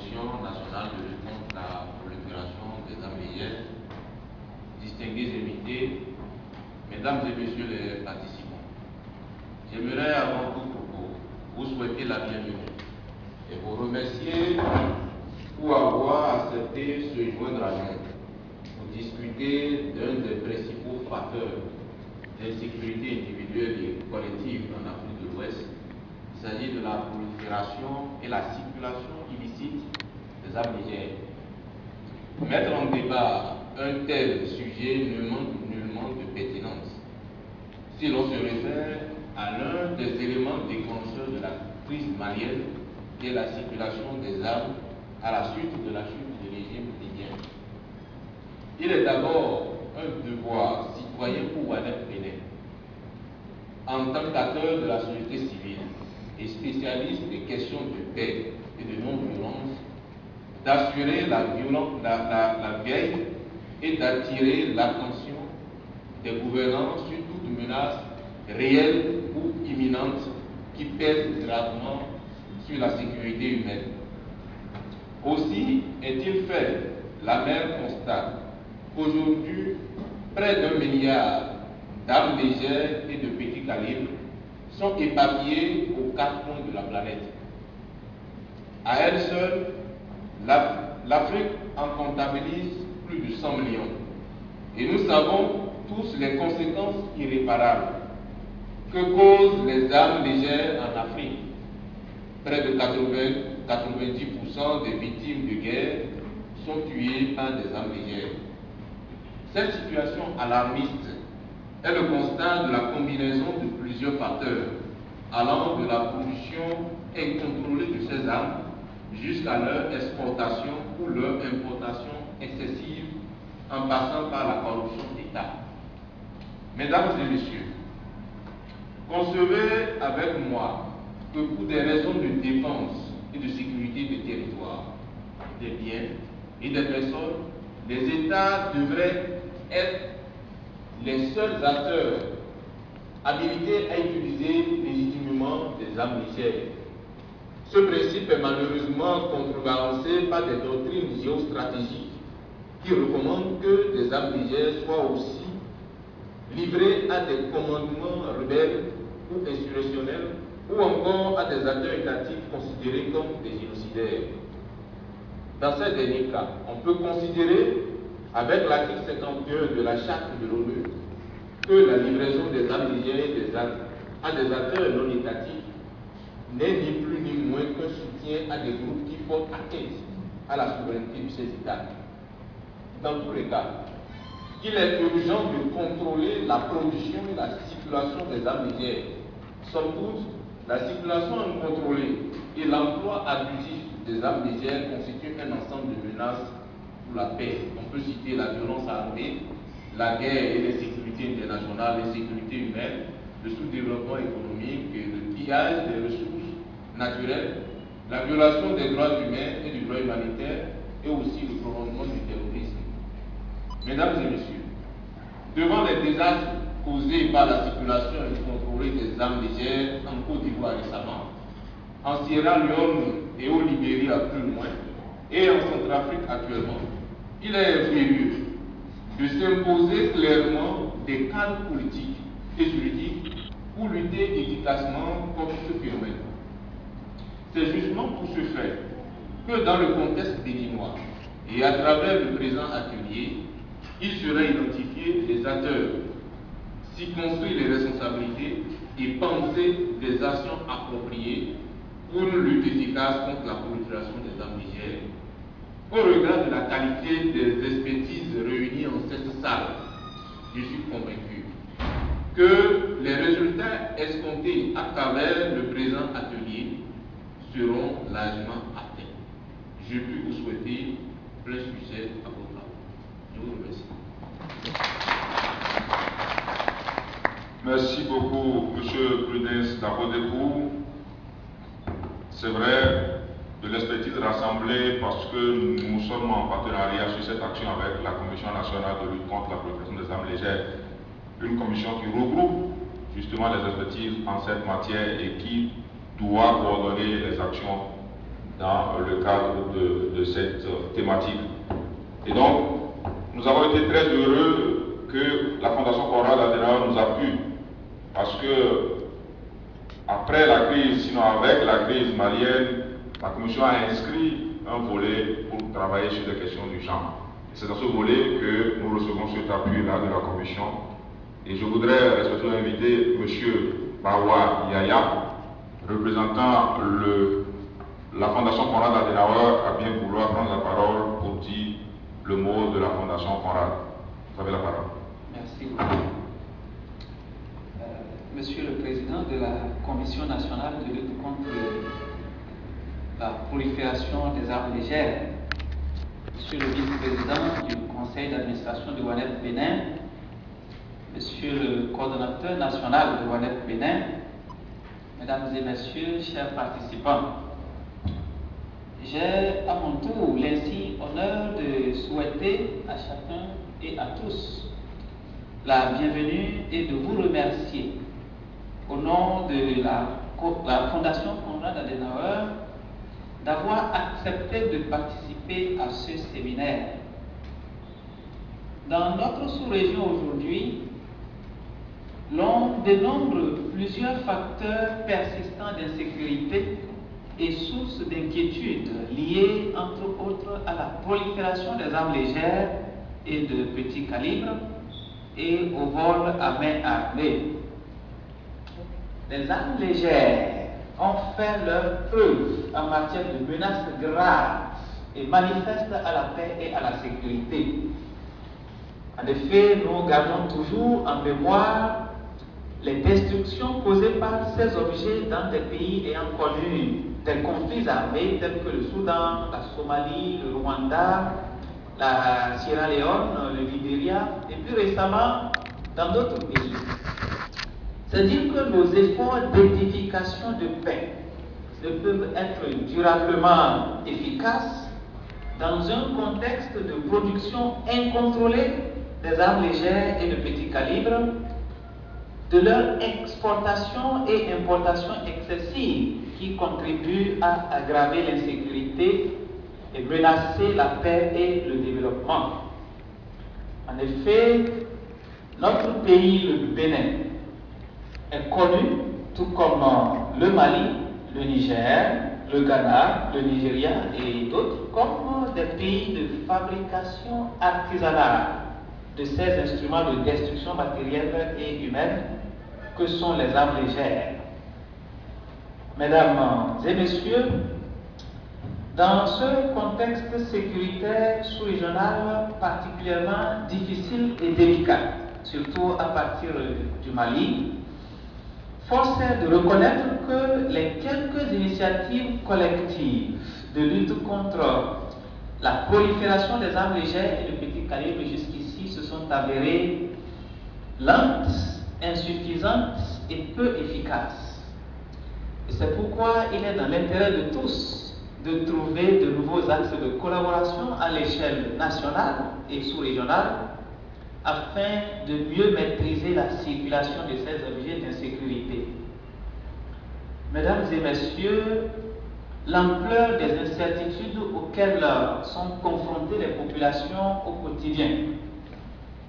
Commission nationale de lutte contre la prolifération des armes légères, distingués invités, mesdames et messieurs les participants, j'aimerais avant tout propos vous souhaiter la bienvenue et vous remercier pour avoir accepté se joindre à nous pour discuter d'un des principaux facteurs d'insécurité individuelle et collective en Afrique de l'Ouest. Il s'agit de la prolifération et la circulation illicite des armes légères. Mettre en débat un tel sujet ne manque nullement de pertinence si l'on se réfère à l'un des éléments déclencheurs de la crise malienne, qui est la circulation des armes à la suite de la chute du régime libyen. Il est d'abord un devoir citoyen pour Wadep Bénin, en tant qu'acteur de la société civile et spécialiste des questions de paix et de non-violence, d'assurer la veille et d'attirer l'attention des gouvernants sur toute menace réelle ou imminente qui pèse gravement sur la sécurité humaine. Aussi est-il fait l'amer constat qu'aujourd'hui, près d'1 milliard d'armes légères et de petits calibres sont éparpillées aux 4 coins de la planète. À elle seule, l'Afrique en comptabilise plus de 100 millions. Et nous savons tous les conséquences irréparables que causent les armes légères en Afrique. Près de 90% des victimes de guerre sont tuées par des armes légères. Cette situation alarmiste est le constat de la combinaison de plusieurs facteurs, allant de la production incontrôlée de ces armes jusqu'à leur exportation ou leur importation excessive, en passant par la corruption d'État. Mesdames et messieurs, concevez avec moi que pour des raisons de défense et de sécurité des territoires, des biens et des personnes, les États devraient être les seuls acteurs habilités à utiliser légitimement des armes légères. Ce principe est malheureusement contrebalancé par des doctrines géostratégiques qui recommandent que des armes légères soient aussi livrées à des commandements rebelles ou insurrectionnels ou encore à des acteurs étatiques considérés comme des génocidaires. Dans ces derniers cas, on peut considérer, avec l'article 51 de la Charte de l'ONU, que la livraison des armes légères à des acteurs non étatiques n'est ni plus ni moins qu'un soutien à des groupes qui portent atteinte à la souveraineté de ces États. Dans tous les cas, il est urgent de contrôler la production et la circulation des armes légères. Somme toute, la circulation incontrôlée et l'emploi abusif des armes légères constituent un ensemble de menaces pour la paix. On peut citer la violence armée, la guerre et l'insécurité internationale, l'insécurité humaine, le sous-développement économique, le pillage des ressources naturelles, la violation des droits humains et du droit humanitaire, et aussi le prolongement du terrorisme. Mesdames et messieurs, devant les désastres causés par la circulation incontrôlée des armes légères en Côte d'Ivoire récemment, en Sierra Leone et au Libéria plus loin, et en Centrafrique actuellement, il est impérieux de s'imposer clairement des cadres politiques et juridiques pour lutter efficacement contre ce phénomène. C'est justement pour ce faire que dans le contexte béninois et à travers le présent atelier, il sera identifié les acteurs, circonscrire les responsabilités et penser des actions appropriées pour une lutte efficace contre la prolifération des armes légères. Au regard de la qualité des expertises réunies en cette salle, je suis convaincu que les résultats escomptés à travers le présent atelier seront largement atteints. Je puis vous souhaiter plein succès à vos travaux. Je vous remercie. Merci beaucoup, M. Prudence Dabodebou. C'est vrai, de l'expertise rassemblée parce que nous sommes en partenariat sur cette action avec la Commission nationale de lutte contre la prolifération des armes légères, une commission qui regroupe justement les expertises en cette matière et qui doit coordonner les actions dans le cadre de cette thématique. Et donc, nous avons été très heureux que la Fondation Konrad Adenauer nous appuie, parce que après la crise, sinon avec la crise malienne, la Commission a inscrit un volet pour travailler sur des questions du genre. C'est dans ce volet que nous recevons cet appui-là de la Commission. Et je voudrais respectueusement inviter M. Bawa Yaya, représentant la Fondation Konrad Adenauer, à bien vouloir prendre la parole pour dire le mot de la Fondation Konrad. Vous avez la parole. Merci beaucoup. Monsieur le Président de la Commission nationale de lutte contre la prolifération des armes légères, Monsieur le Vice-président du Conseil d'administration de WANEP Bénin, Monsieur le coordonnateur national de WANEP Bénin, Mesdames et Messieurs, chers participants, j'ai à mon tour l'insigne honneur de souhaiter à chacun et à tous la bienvenue et de vous remercier au nom de la Fondation Konrad Adenauer d'avoir accepté de participer à ce séminaire. Dans notre sous-région aujourd'hui, l'on dénombre plusieurs facteurs persistants d'insécurité et sources d'inquiétude liées entre autres à la prolifération des armes légères et de petit calibre et au vol à main armée. Les armes légères ont fait leur preuve en matière de menaces graves et manifestes à la paix et à la sécurité. En effet, nous gardons toujours en mémoire les destructions causées par ces objets dans des pays ayant connu des conflits armés tels que le Soudan, la Somalie, le Rwanda, la Sierra Leone, le Libéria et plus récemment dans d'autres pays. C'est dire que nos efforts d'édification de paix ne peuvent être durablement efficaces dans un contexte de production incontrôlée des armes légères et de petit calibre, de leur exportation et importation excessive qui contribuent à aggraver l'insécurité et menacer la paix et le développement. En effet, notre pays, le Bénin, est connu, tout comme le Mali, le Niger, le Ghana, le Nigeria et d'autres, comme des pays de fabrication artisanale de ces instruments de destruction matérielle et humaine que sont les armes légères. Mesdames et messieurs, dans ce contexte sécuritaire sous-régional particulièrement difficile et délicat, surtout à partir du Mali, force est de reconnaître que les quelques initiatives collectives de lutte contre la prolifération des armes légères et de petit calibre jusqu'ici se sont avérées lentes, insuffisantes et peu efficaces. Et c'est pourquoi il est dans l'intérêt de tous de trouver de nouveaux axes de collaboration à l'échelle nationale et sous-régionale afin de mieux maîtriser la circulation de ces objets d'insécurité. Mesdames et messieurs, l'ampleur des incertitudes auxquelles sont confrontées les populations au quotidien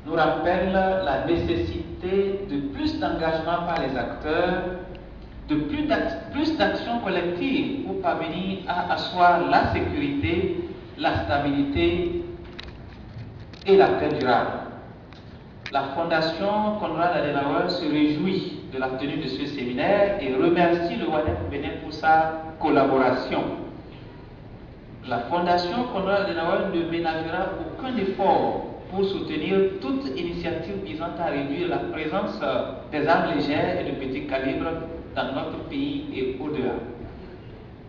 nous rappelle la nécessité de plus d'engagement par les acteurs, de plus d'actions collectives pour parvenir à asseoir la sécurité, la stabilité et la paix durable. La Fondation Konrad Adenauer se réjouit de la tenue de ce séminaire et remercie le WANEP Bénin pour sa collaboration. La Fondation Konrad Adenauer ne ménagera aucun effort pour soutenir toute initiative visant à réduire la présence des armes légères et de petit calibre dans notre pays et au-delà.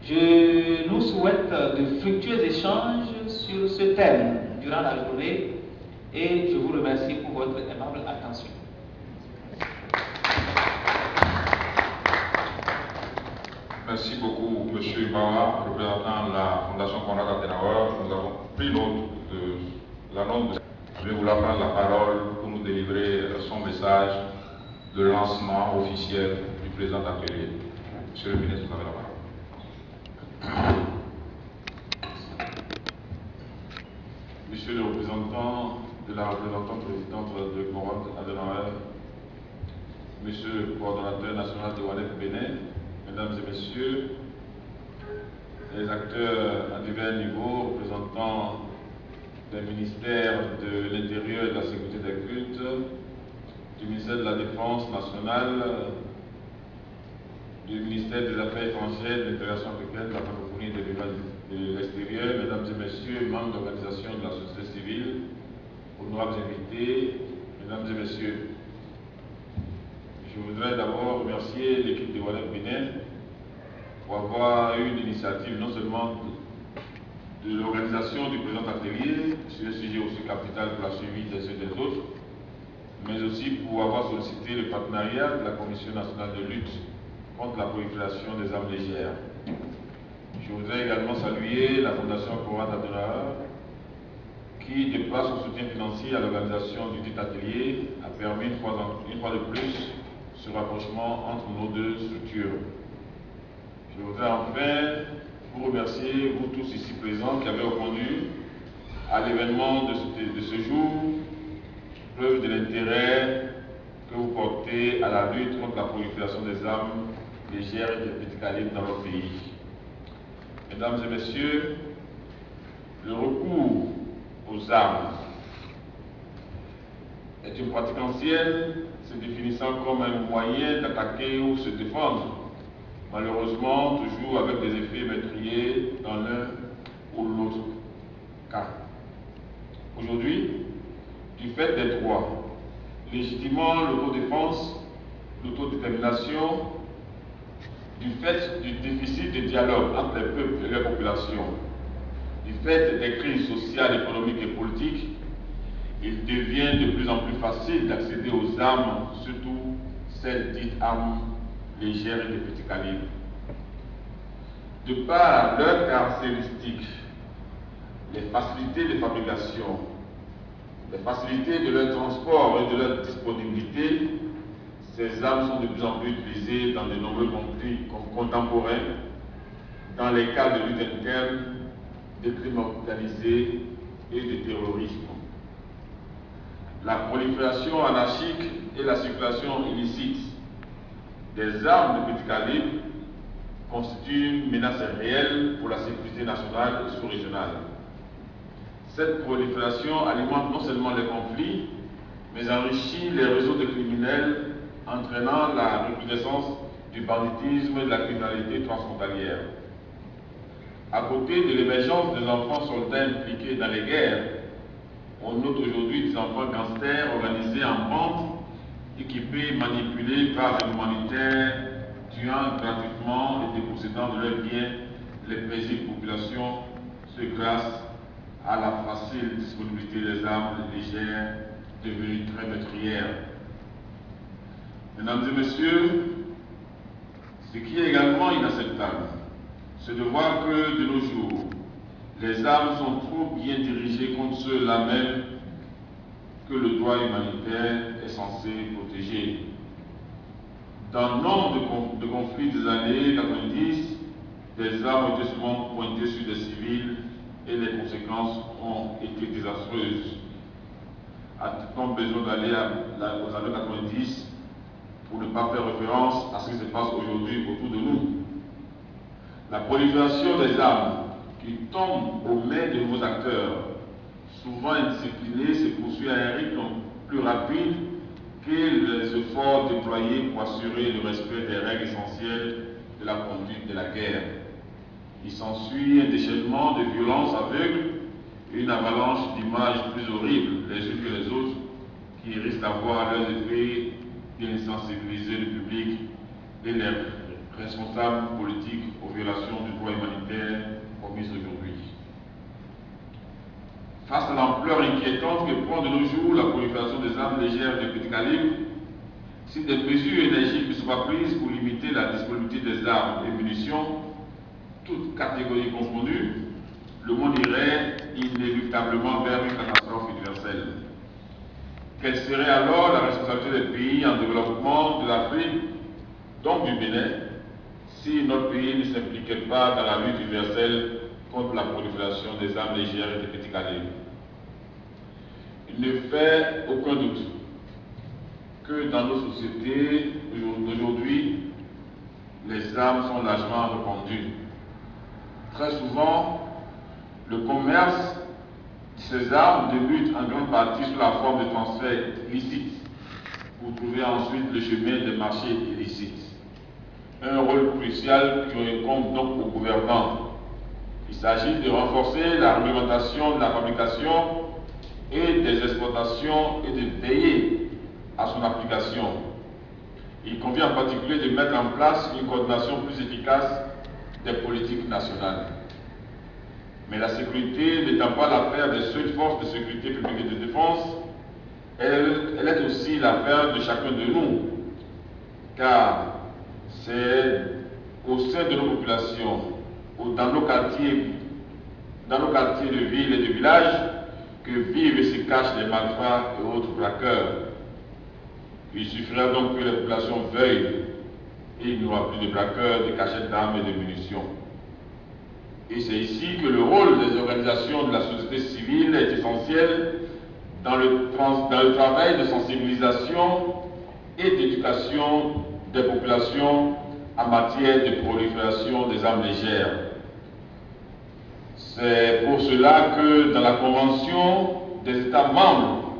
Je nous souhaite de fructueux échanges sur ce thème durant la journée et je vous remercie pour votre aimable attention. Merci beaucoup, M. Bawa, représentant la Fondation Konrad Adenauer. Nous avons pris note de la note. Je vais vouloir prendre la parole pour nous délivrer son message de lancement officiel du président d'atelier. Monsieur le ministre, vous avez la parole. de la représentante présidente de Conrad Adenauer, Monsieur le coordonnateur national de WADEF Bénin, Mesdames et Messieurs, les acteurs à divers niveaux, représentants des ministères de l'Intérieur et de la Sécurité des cultes, du ministère de la Défense nationale, du ministère des Affaires étrangères, de l'intégration africaine, de la francophonie et de l'extérieur, Mesdames et Messieurs, membres d'organisations de la société civile, honorables invités, Mesdames et Messieurs, je voudrais d'abord remercier l'équipe de WADEF Bénin pour avoir eu une initiative non seulement de l'organisation du présent atelier sur un sujet aussi capital pour la suivi des uns des autres, mais aussi pour avoir sollicité le partenariat de la Commission nationale de lutte contre la prolifération des armes légères. Je voudrais également saluer la Fondation Conrad Adenauer qui, de par son soutien financier à l'organisation du dit atelier, a permis une fois de plus ce rapprochement entre nos deux structures. Je voudrais enfin vous remercier, vous tous ici présents, qui avez répondu à l'événement de ce jour, preuve de l'intérêt que vous portez à la lutte contre la prolifération des armes légères et des petits calibres dans notre pays. Mesdames et Messieurs, le recours aux armes est une pratique ancienne, se définissant comme un moyen d'attaquer ou se défendre, malheureusement toujours avec des effets meurtriers dans l'un ou l'autre cas. Aujourd'hui, du fait des droits, légitimement l'autodéfense, l'autodétermination, du fait du déficit de dialogue entre les peuples et les populations, du fait des crises sociales, économiques et politiques, il devient de plus en plus facile d'accéder aux armes, surtout celles dites armes légères et de petit calibre. De par leurs caractéristiques, les facilités de fabrication, les facilités de leur transport et de leur disponibilité, ces armes sont de plus en plus utilisées dans de nombreux conflits contemporains, dans les cas de lutte interne, de crimes organisés et de terrorisme. La prolifération anarchique et la circulation illicite des armes de petit calibre constituent une menace réelle pour la sécurité nationale et sous-régionale. Cette prolifération alimente non seulement les conflits, mais enrichit les réseaux de criminels, entraînant la recrudescence du banditisme et de la criminalité transfrontalière. À côté de l'émergence des enfants soldats impliqués dans les guerres, on note aujourd'hui des enfants gangsters organisés en bande, équipés et manipulés par l'humanitaire, tuant gratuitement et dépossédant de leurs biens les paisibles populations, ce grâce à la facile disponibilité des armes légères devenues très meurtrières. Mesdames et Messieurs, ce qui est également inacceptable, c'est de voir que de nos jours, les armes sont trop bien dirigées contre ceux-là même que le droit humanitaire est censé protéger. Dans nombre de conflits des années 90, des armes ont été souvent pointées sur des civils et les conséquences ont été désastreuses. A-t-on besoin d'aller aux années 90 pour ne pas faire référence à ce qui se passe aujourd'hui autour de nous? La prolifération des armes qui tombent aux mains de nouveaux acteurs, souvent indisciplinés, se poursuit à un rythme plus rapide que les efforts déployés pour assurer le respect des règles essentielles de la conduite de la guerre. Il s'ensuit un déchaînement de violences aveugles et une avalanche d'images plus horribles les unes que les autres qui risquent d'avoir leurs effets d'insensibiliser le public et les responsables politiques aux violations du droit humanitaire commises aujourd'hui. Face à l'ampleur inquiétante que prend de nos jours la prolifération des armes légères de petit calibre, si des mesures énergiques ne sont pas prises pour limiter la disponibilité des armes et munitions, toutes catégories confondues, le monde irait inéluctablement vers une catastrophe universelle. Quelle serait alors la responsabilité des pays en développement de l'Afrique, donc du Bénin, si notre pays ne s'impliquait pas dans la lutte universelle contre la prolifération des armes légères et des petits calibres? Il ne fait aucun doute que dans nos sociétés d'aujourd'hui, les armes sont largement répandues. Très souvent, le commerce de ces armes débute en grande partie sous la forme de transferts illicites pour trouver ensuite le chemin des marchés illicites. Un rôle crucial qui incombe donc aux gouvernants. Il s'agit de renforcer la réglementation de la fabrication et des exportations et de veiller à son application. Il convient en particulier de mettre en place une coordination plus efficace des politiques nationales. Mais la sécurité n'étant pas l'affaire des seules forces de sécurité publique et de défense, elle est aussi l'affaire de chacun de nous, car c'est au sein de nos populations, dans nos quartiers de ville et de village, que vivent et se cachent les malfrats et autres braqueurs. Il suffira donc que les populations veuillent et il n'y aura plus de braqueurs, de cachettes d'armes et de munitions. Et c'est ici que le rôle des organisations de la société civile est essentiel dans le travail de sensibilisation et d'éducation des populations en matière de prolifération des armes légères. C'est pour cela que dans la Convention des États membres,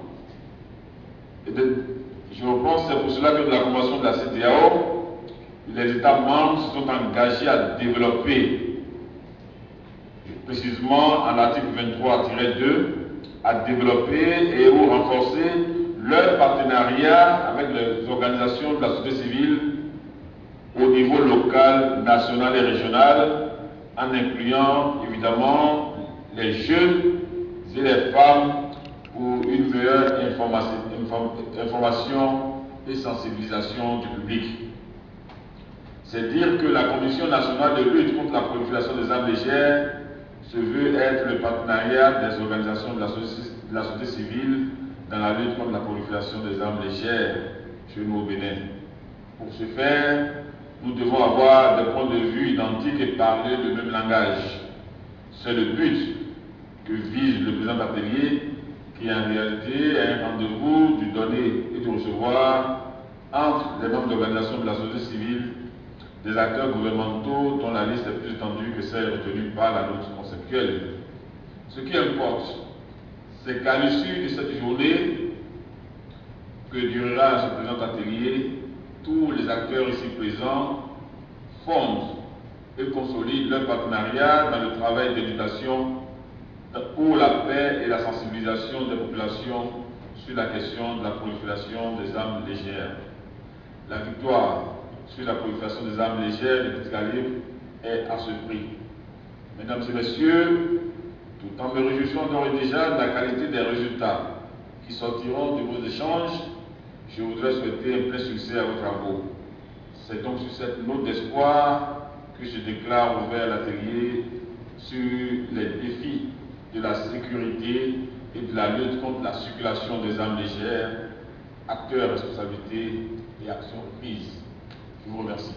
je reprends, c'est pour cela que dans la Convention de la CEDEAO, les États membres se sont engagés à développer, précisément à l'article 23-2, à développer et ou renforcer leur partenariat avec les organisations de la société civile au niveau local, national et régional, en incluant évidemment les jeunes et les femmes pour une meilleure information et sensibilisation du public. C'est dire que la Commission nationale de lutte contre la prolifération des armes légères se veut être le partenariat des organisations de la société civile dans la lutte contre la prolifération des armes légères chez nous au Bénin. Pour ce faire, nous devons avoir des points de vue identiques et parler le même langage. C'est le but que vise le présent atelier, qui en réalité est un rendez-vous du donner et du recevoir entre les membres d'organisations de la société civile, des acteurs gouvernementaux dont la liste est plus étendue que celle retenue par la note conceptuelle. Ce qui importe, c'est qu'à l'issue de cette journée que durera ce présent atelier, tous les acteurs ici présents fondent et consolident leur partenariat dans le travail d'éducation pour la paix et la sensibilisation des populations sur la question de la prolifération des armes légères. La victoire sur la prolifération des armes légères de petit calibre est à ce prix. Mesdames et messieurs, tout en me réjouissant d'ores et déjà de la qualité des résultats qui sortiront de vos échanges, je voudrais souhaiter un plein succès à vos travaux. C'est donc sur cette note d'espoir que je déclare ouvert l'atelier sur les défis de la sécurité et de la lutte contre la circulation des armes légères, acteurs, responsabilités et actions prises. Je vous remercie.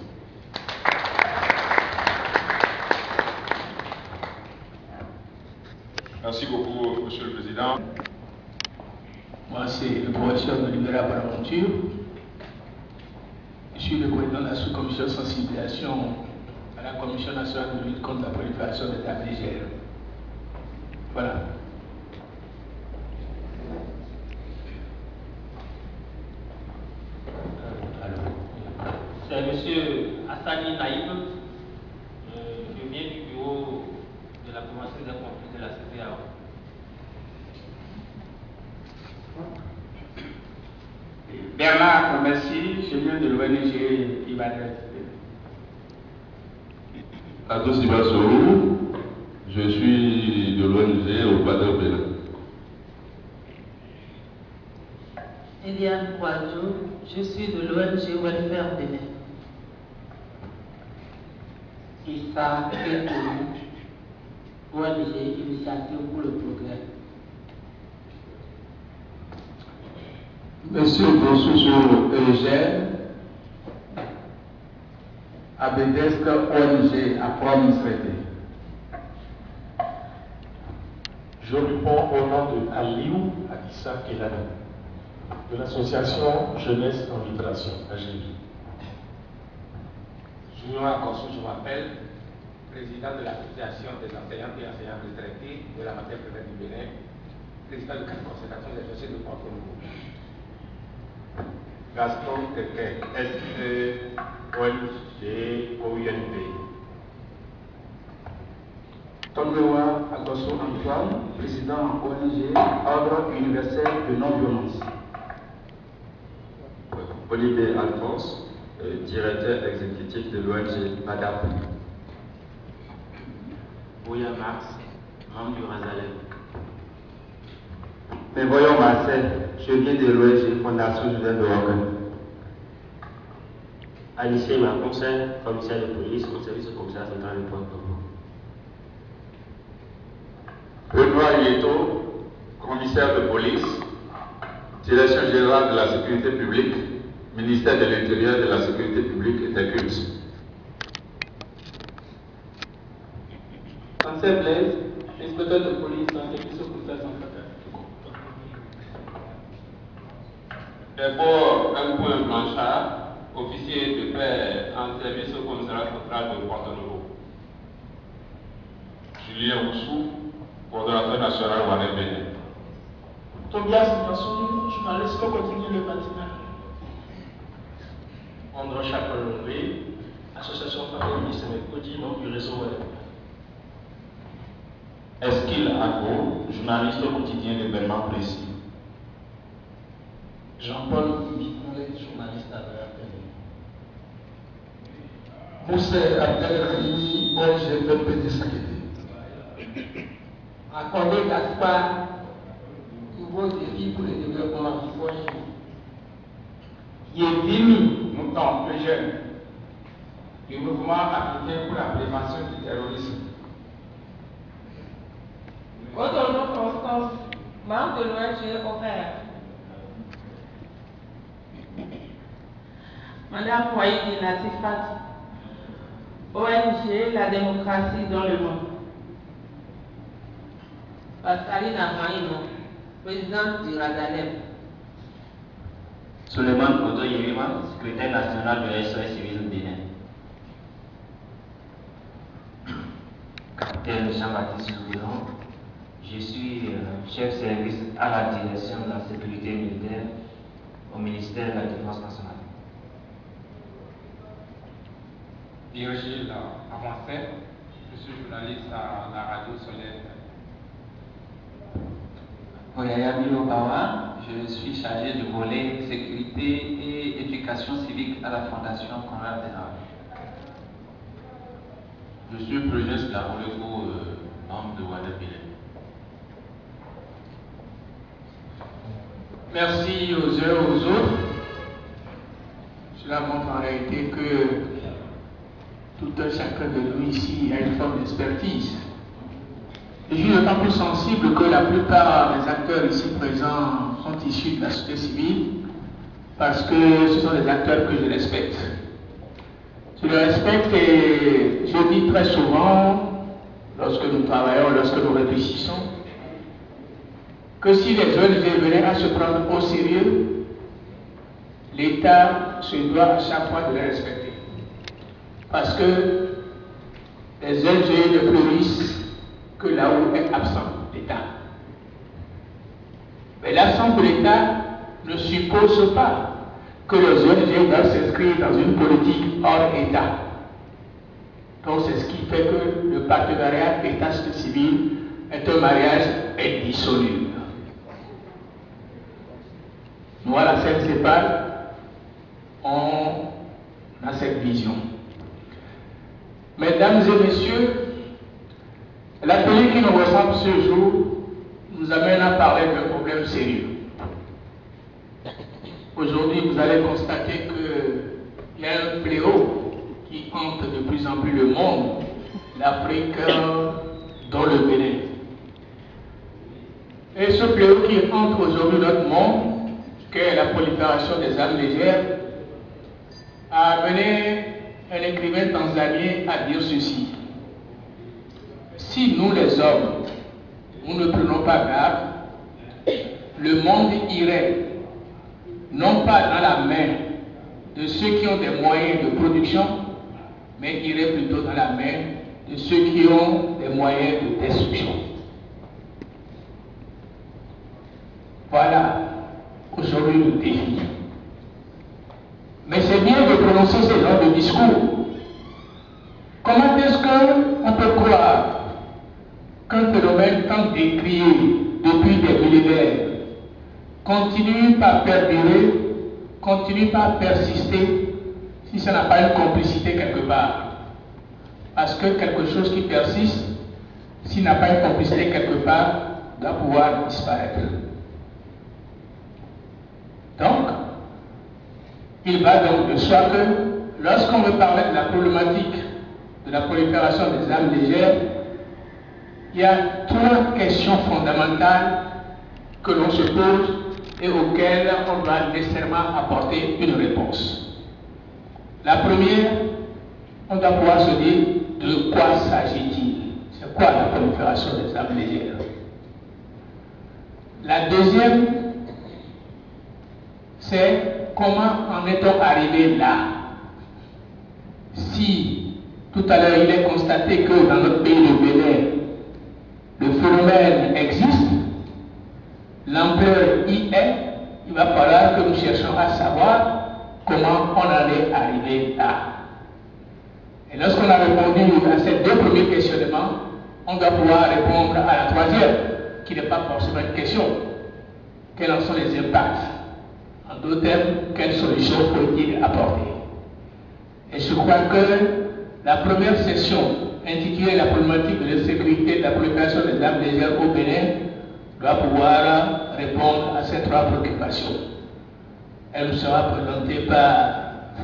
Merci beaucoup, Monsieur le Président. Moi, c'est le professeur de Libéra Bonaventure. Je suis le président de la sous-commission sensibilisation à la Commission nationale de lutte contre la prolifération des armes légères. Voilà. C'est M. Hassani Naïm, je viens du bureau de la Convention des conflits de la CEDEAO. Bernard, merci, je viens de l'ONG Ibadet. Ados Ibasorou, je suis de l'ONG au Badr Bénin. Eliane Kouadjou, je suis de l'ONG Welfare Bénin. Issa Kekoulou, ONG Initiative pour le Progrès. Monsieur Bossousou Eugène, Abedesque ONG à Promise Traité. Je réponds au nom de Aliou Adissa Kelani, de l'association Jeunesse en Libération, AGLI. Je m'appelle président de l'association des enseignants et enseignants retraités de la matière primaire du Bénin, président de la concertation des dossiers de Porto Nouveau. Gaston Teke, SE-ONG-OUNP. Tombewa Agosso Antoine, président ONG Ordre universel de non-violence. Olivier Alphonse, directeur exécutif de l'ONG MADAP. Bouya Max, membre du Razalem. Mais voyons Marcel, je viens de l'ONG Fondation Joseph de Rocken. Alice Marconsen, commissaire de police au service du commissariat central de Porto. Benoît Yeto, commissaire de police, direction générale de la sécurité publique, ministère de l'Intérieur, de la sécurité publique et des cultes. Ansel Blaise, inspecteur de police dans le service au commissariat central. D'abord, un point Blanchard, officier de paix en service au commissariat central de Porto Nouveau. Julien Oussou, coordonnateur national Wanné Bénin. Tobias Massoum, journaliste au quotidien Le Matin. André Chacolombe, association féministe Mekodi, nom du réseau web. Esquil Agbo, journaliste au quotidien d'événements précis. Jean-Paul Mikonle, journaliste à la télé. Moussé Abdelrahimi, ONG PPT Sakete. Accordé Gaspard, nouveau défi pour le développement du foyer. Yévimi Mouton, le jeune, du mouvement africain pour la prévention du terrorisme. Odono Constance, membre de l'ONG Horaire. Madame Waïdi Latifat, ONG La démocratie dans le monde. Pascaline Amaïno, présidente du Razalem. Suleiman Kodo Yirima, secrétaire national de SOS Civil Bénin. Capitaine Jean-Baptiste Soubiran, je suis chef service à la direction de la sécurité militaire au ministère de la Défense nationale. Virgile Avancet, je suis journaliste à la radio solaire. Oyayami Obawa, je suis chargé du volet sécurité et éducation civique à la Fondation Conrad Adenauer. Je suis Progès Larouleko, membre de Wanné Bénin. Merci aux uns et aux autres. Cela montre en réalité que tout un chacun de nous ici a une forme d'expertise. Et je suis d'autant plus sensible que la plupart des acteurs ici présents sont issus de la société civile parce que ce sont des acteurs que je respecte. Je les respecte et je dis très souvent, lorsque nous travaillons, lorsque nous réfléchissons, que si les ONG venaient à se prendre au sérieux, l'État se doit à chaque fois de les respecter. Parce que les ONG ne fleurissent que là où est absent l'État. Mais l'absence de l'État ne suppose pas que les ONG doivent s'inscrire dans une politique hors État. Donc c'est ce qui fait que le partenariat État-société civile est un mariage indissoluble. Nous, à la CNCPAL, on a cette vision. Mesdames et messieurs, l'atelier qui nous ressemble ce jour nous amène à parler d'un problème sérieux. Aujourd'hui, vous allez constater qu'il y a un fléau qui hante de plus en plus le monde, l'Afrique, dont le Bénin. Et ce fléau qui hante aujourd'hui notre monde, qu'est la prolifération des armes légères, a amené un écrivain tanzanien à dire ceci. Si nous les hommes nous ne prenons pas garde, le monde irait non pas dans la main de ceux qui ont des moyens de production, mais irait plutôt dans la main de ceux qui ont des moyens de destruction. Voilà aujourd'hui le défi. Mais c'est bien de prononcer ce genre de discours. Comment est-ce qu'on peut croire qu'un phénomène tant décrié depuis des millénaires continue par perdurer, continue par persister, si ça n'a pas une complicité quelque part? Parce que quelque chose qui persiste, s'il n'a pas une complicité quelque part, doit pouvoir disparaître. Donc, il va donc de soi que lorsqu'on veut parler de la problématique de la prolifération des armes légères, il y a trois questions fondamentales que l'on se pose et auxquelles on doit nécessairement apporter une réponse. La première, on doit pouvoir se dire de quoi s'agit-il? C'est quoi la prolifération des armes légères? La deuxième, c'est comment en est-on arrivé là? Si tout à l'heure il est constaté que dans notre pays le Bénin, le phénomène existe, l'ampleur y est, il va falloir que nous cherchions à savoir comment on en est arrivé là. Et lorsqu'on a répondu à ces deux premiers questionnements, on doit pouvoir répondre à la troisième, qui n'est pas forcément une question. Quels en sont les impacts? En d'autres termes, quelles solutions faut-il apporter? Et je crois que la première session intitulée La problématique de l'insécurité et de la prolifération des armes légères au Bénin doit pouvoir répondre à ces trois préoccupations. Elle nous sera présentée par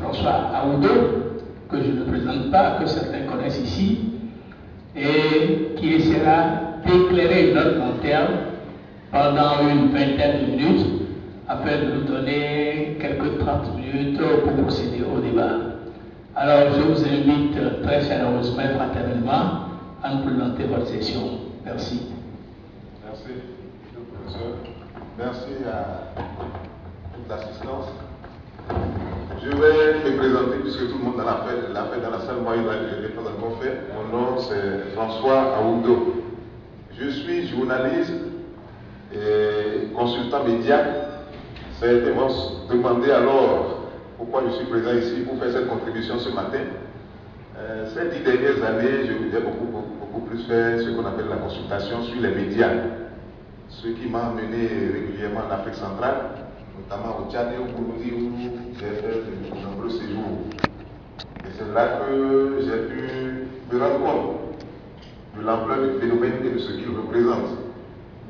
François Aoudou, que je ne présente pas, que certains connaissent ici, et qui essaiera d'éclairer notre lanterne pendant une vingtaine de minutes, afin de nous donner quelques 30 minutes pour procéder au débat. Alors je vous invite très chaleureusement et fraternellement à nous présenter votre session. Merci. Merci, le professeur. Merci à toute l'assistance. Je vais me présenter puisque tout le monde l'a fait dans la salle. Moi, je ne l'ai pas encore fait. Mon nom, c'est François Aoudou. Je suis journaliste et consultant média. Certains vont se demander alors pourquoi je suis présent ici pour faire cette contribution ce matin. Ces 10 dernières années, je voulais beaucoup plus faire ce qu'on appelle la consultation sur les médias. Ce qui m'a amené régulièrement en Afrique centrale, notamment au Tchad et au Burundi où j'ai fait de nombreux séjours. Et c'est là que j'ai pu me rendre compte de l'ampleur du phénomène et de ce qu'il représente.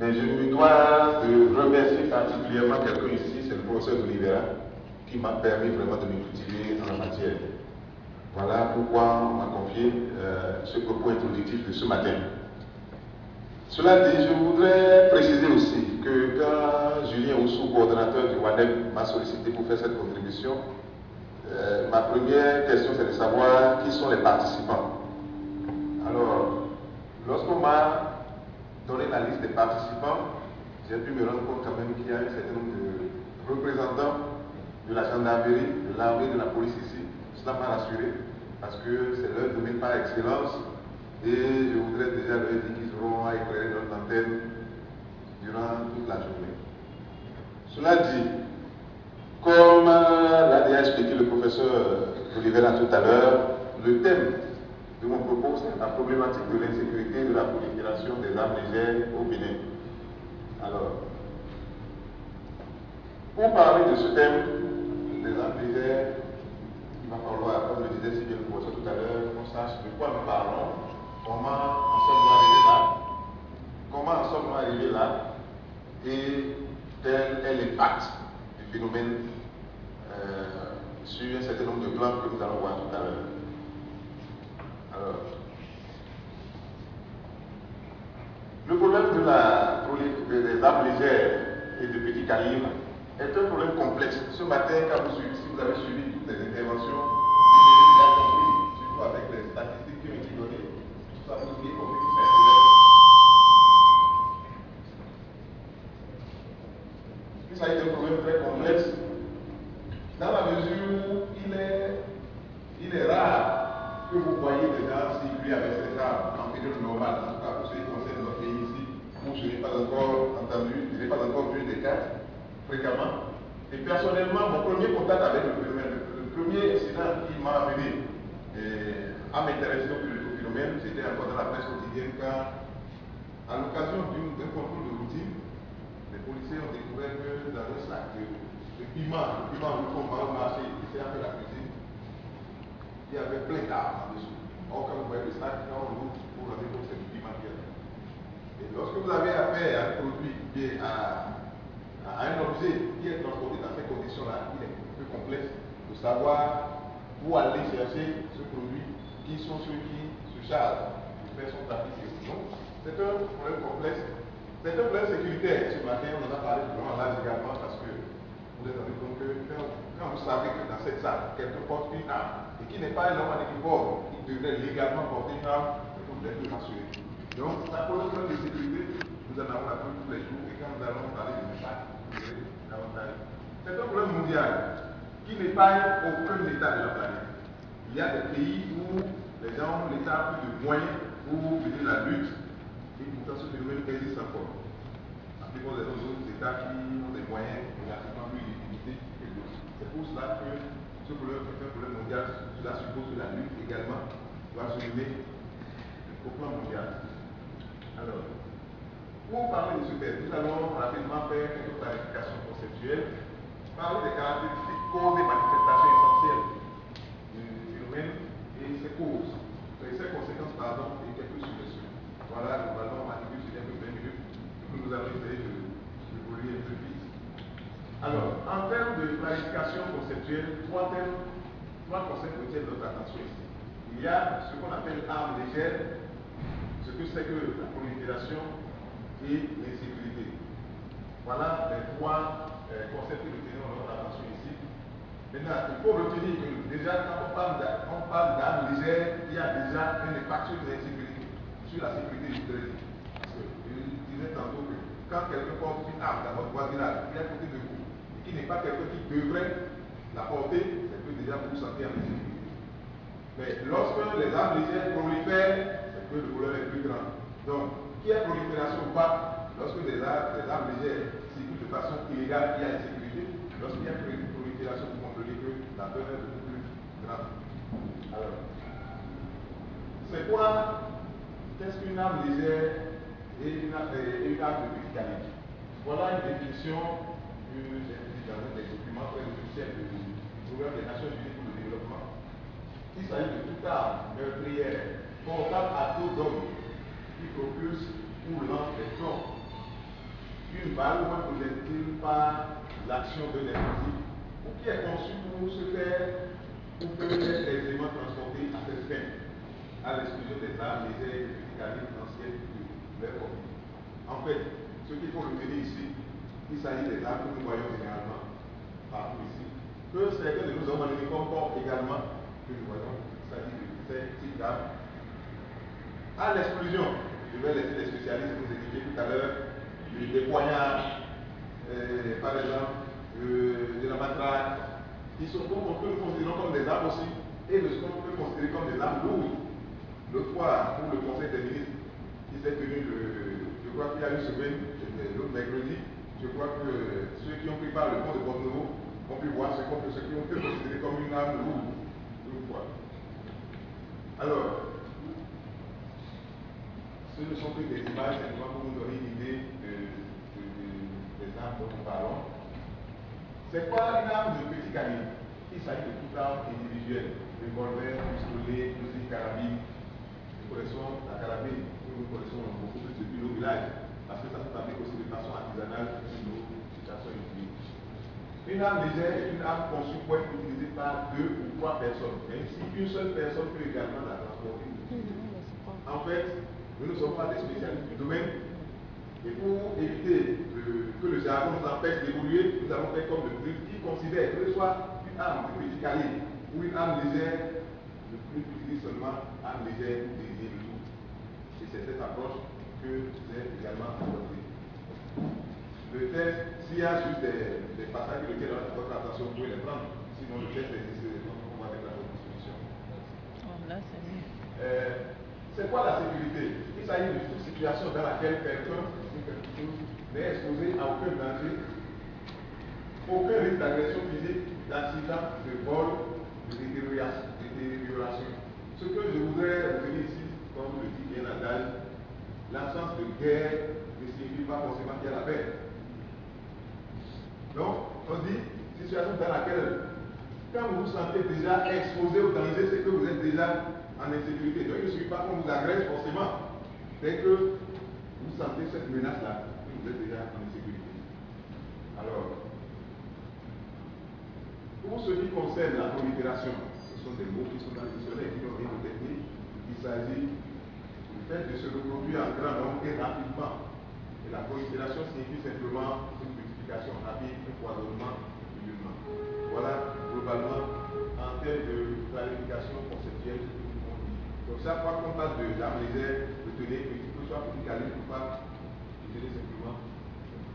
Mais je me dois de remercier particulièrement quelqu'un ici, c'est le professeur Olivera, qui m'a permis vraiment de me cultiver en la matière. Voilà pourquoi on m'a confié ce propos introductif de ce matin. Cela dit, je voudrais préciser aussi que quand Julien Oussou, coordonnateur du WADEP, m'a sollicité pour faire cette contribution, ma première question c'est de savoir qui sont les participants. Alors, lorsqu'on m'a donné la liste des participants, j'ai pu me rendre compte quand même qu'il y a un certain nombre de représentants de la gendarmerie, de l'armée, de la police ici. Cela m'a rassuré parce que c'est leur domaine par excellence et je voudrais déjà leur dire qu'ils auront à éclairer notre antenne durant toute la journée. Cela dit, comme l'a déjà expliqué le professeur Olivera tout à l'heure, le thème de mon propos c'est la problématique de l'insécurité et de la prolifération des armes légères au Bénin. Alors, pour parler de ce thème des armes légères, il va falloir, comme le disait si bien le professeur tout à l'heure, qu'on sache de quoi nous parlons, comment en sommes-nous arrivés là, et quel est l'impact du phénomène sur un certain nombre de plans que nous allons voir tout à l'heure. Alors, le problème des armes légères et de petits calibres est un problème complexe. Ce matin, si vous avez suivi toutes les interventions, vous avez déjà compris, surtout avec les statistiques qui ont été données, tout ça, vous avez compris que c'est un problème que vous voyez des gens circuler avec ces armes en période normale, en tout cas pour ce qui concerne notre pays ici, où je n'ai pas encore entendu, je n'ai pas encore vu des cas fréquemment. Et personnellement, mon premier contact avec le premier incident qui m'a amené à m'intéresser au phénomène, c'était encore dans la presse quotidienne quand, à l'occasion d'un contrôle de routine, les policiers ont découvert que dans un sac de piment, le piment où on marché, ici après la cuisine, il y avait plein d'armes en dessous. Or, quand vous voyez le sac, quand on l'ouvre, vous avez compte c'est du piment qui est là. Et lorsque vous avez affaire à un produit qui est à un objet qui est transporté dans ces conditions-là, il est un peu complexe de savoir où aller chercher ce produit, qui sont ceux qui se chargent de faire son trafic. Donc, c'est un problème complexe. C'est un problème sécuritaire. Ce matin, on en a parlé vraiment là également parce que vous êtes rendu compte que quand vous savez que dans cette salle, quelqu'un porte une arme et qui n'est pas un homme avec une porte, qui devrait légalement porter une arme, vous êtes rassuré. Donc, ça pose un problème de sécurité. Nous en avons la preuve tous les jours et quand nous allons parler de l'impact, c'est un problème mondial qui n'épargne aucun État de la planète. Il y a des pays où les gens, l'État a plus de moyens pour mener la lutte et pourtant ce phénomène existe encore. En plus, il y a d'autres États qui ont des moyens relativement plus limités que d'autres. C'est pour cela que ce problème est un problème mondial. Cela suppose que la lutte également doit se mener au plan mondial. Alors, pour parler de ce thème, nous allons rapidement faire quelques clarifications conceptuelles, parler des caractéristiques, causes et manifestations essentielles du phénomène et ses causes, et ses conséquences, pardon, et quelques suggestions. Voilà, globalement, ma minute, c'est un peu 20 minutes, que nous allons essayer de voler un peu vite. Alors, en termes de clarification conceptuelle, trois concepts retiennent notre attention ici. Il y a ce qu'on appelle armes légères, ce que c'est que la prolifération et l'insécurité. Voilà les trois concepts que nous tenons notre attention ici. Maintenant, il faut retenir que déjà quand on parle d'armes légères, il y a déjà un impact sur l'insécurité, sur la sécurité du terrain. Parce que je disais tantôt que quand quelqu'un porte une arme dans votre voisinage, qui est à côté de vous, et qui n'est pas quelqu'un qui devrait la porter, c'est que déjà vous vous sentez en insécurité. Mais lorsque les armes légères prolifèrent, c'est que le problème est plus grand. Donc, qu'il y ait prolifération ou pas, lorsque des armes légères circulent de façon illégale, il y a insécurité. Lorsqu'il y a prolifération, vous comprenez que la peur est beaucoup plus grande. Alors, c'est quoi? Qu'est-ce qu'une arme légère et une arme de petit calibre? Voilà une définition que j'ai mise dans un des documents très officiels du Programme des Nations Unies pour le développement. Il s'agit de toute arme meurtrière portable à dos d'homme qui propulse ou lance des plombs, une balle ou un projectile par l'action d'un explosif, ou qui est conçu pour se faire ou peut être aisément transporté à cette fin, à l'exclusion des armes légères et de petit calibre anciennes de leur origine. En fait, ce qu'il faut retenir ici, il s'agit des armes que nous voyons généralement partout ici, que certains de nos hommes en uniforme portent également, que nous voyons, il s'agit de ces types d'armes. À l'exclusion, je vais laisser les spécialistes nous expliquer tout à l'heure, des poignards, par exemple, de la matraque, qui sont que nous considérons comme des armes aussi, et de ce qu'on peut considérer comme des armes lourdes. L'autre fois, pour le Conseil des ministres, qui s'est tenu, je crois qu'il y a une semaine, l'autre mercredi, je crois que ceux qui ont pris part le pont de Porto-Novo ont pu voir ce qu'on peut considérer comme une arme lourde. Alors, ce ne sont que des images simplement pour nous donner une idée des armes dont nous parlons. C'est quoi une arme de petit calibre? Il s'agit de toute arme individuelle, revolver, pistolet, fusil, carabine. Nous connaissons la carabine, que nous connaissons beaucoup plus depuis nos villages, parce que ça se fabrique aussi de façon artisanale sur nos situations individuelles. Une arme légère est une arme conçue pour être utilisée par 2 ou 3 personnes. Même si une seule personne peut également la transporter. En fait, nous ne sommes pas des spécialistes du domaine. Et pour éviter que le jargon nous empêche d'évoluer, nous allons faire comme le plus qui considère que ce soit une arme de petit calibre ou une arme légère, le plus utilise seulement arme légère pour désigner le tout. Et c'est cette approche que j'ai également adoptée. Le test, s'il y a juste des passages qui retiennent votre attention, vous pouvez les prendre. Sinon, le test est nécessaire, on va mettre à votre disposition. C'est quoi la sécurité? Il s'agit d'une situation dans laquelle quelqu'un n'est exposé à aucun danger, aucun risque d'agression physique, d'accident, de vol, de détérioration. Ce que je voudrais retenir ici, comme le dit bien l'adage, l'absence de guerre ne signifie pas forcément qu'il y a la paix. Donc, on dit situation dans laquelle, quand vous vous sentez déjà exposé au danger, c'est que vous êtes déjà en insécurité. Donc, il ne suffit pas qu'on vous agresse forcément. Dès que vous sentez cette menace-là, vous êtes déjà en insécurité. Alors, pour ce qui concerne la prolifération, ce sont des mots qui sont dans le dictionnaire qui ont été techniques. Il s'agit du fait de se reproduire en grand nombre et rapidement. Et la prolifération signifie simplement une multiplication rapide, un foisonnement, un musulman. Voilà globalement en termes de planification conceptuelle. Donc chaque fois qu'on parle de l'arme légère, retenez que ce soit petit calibre ou pas, retenez simplement.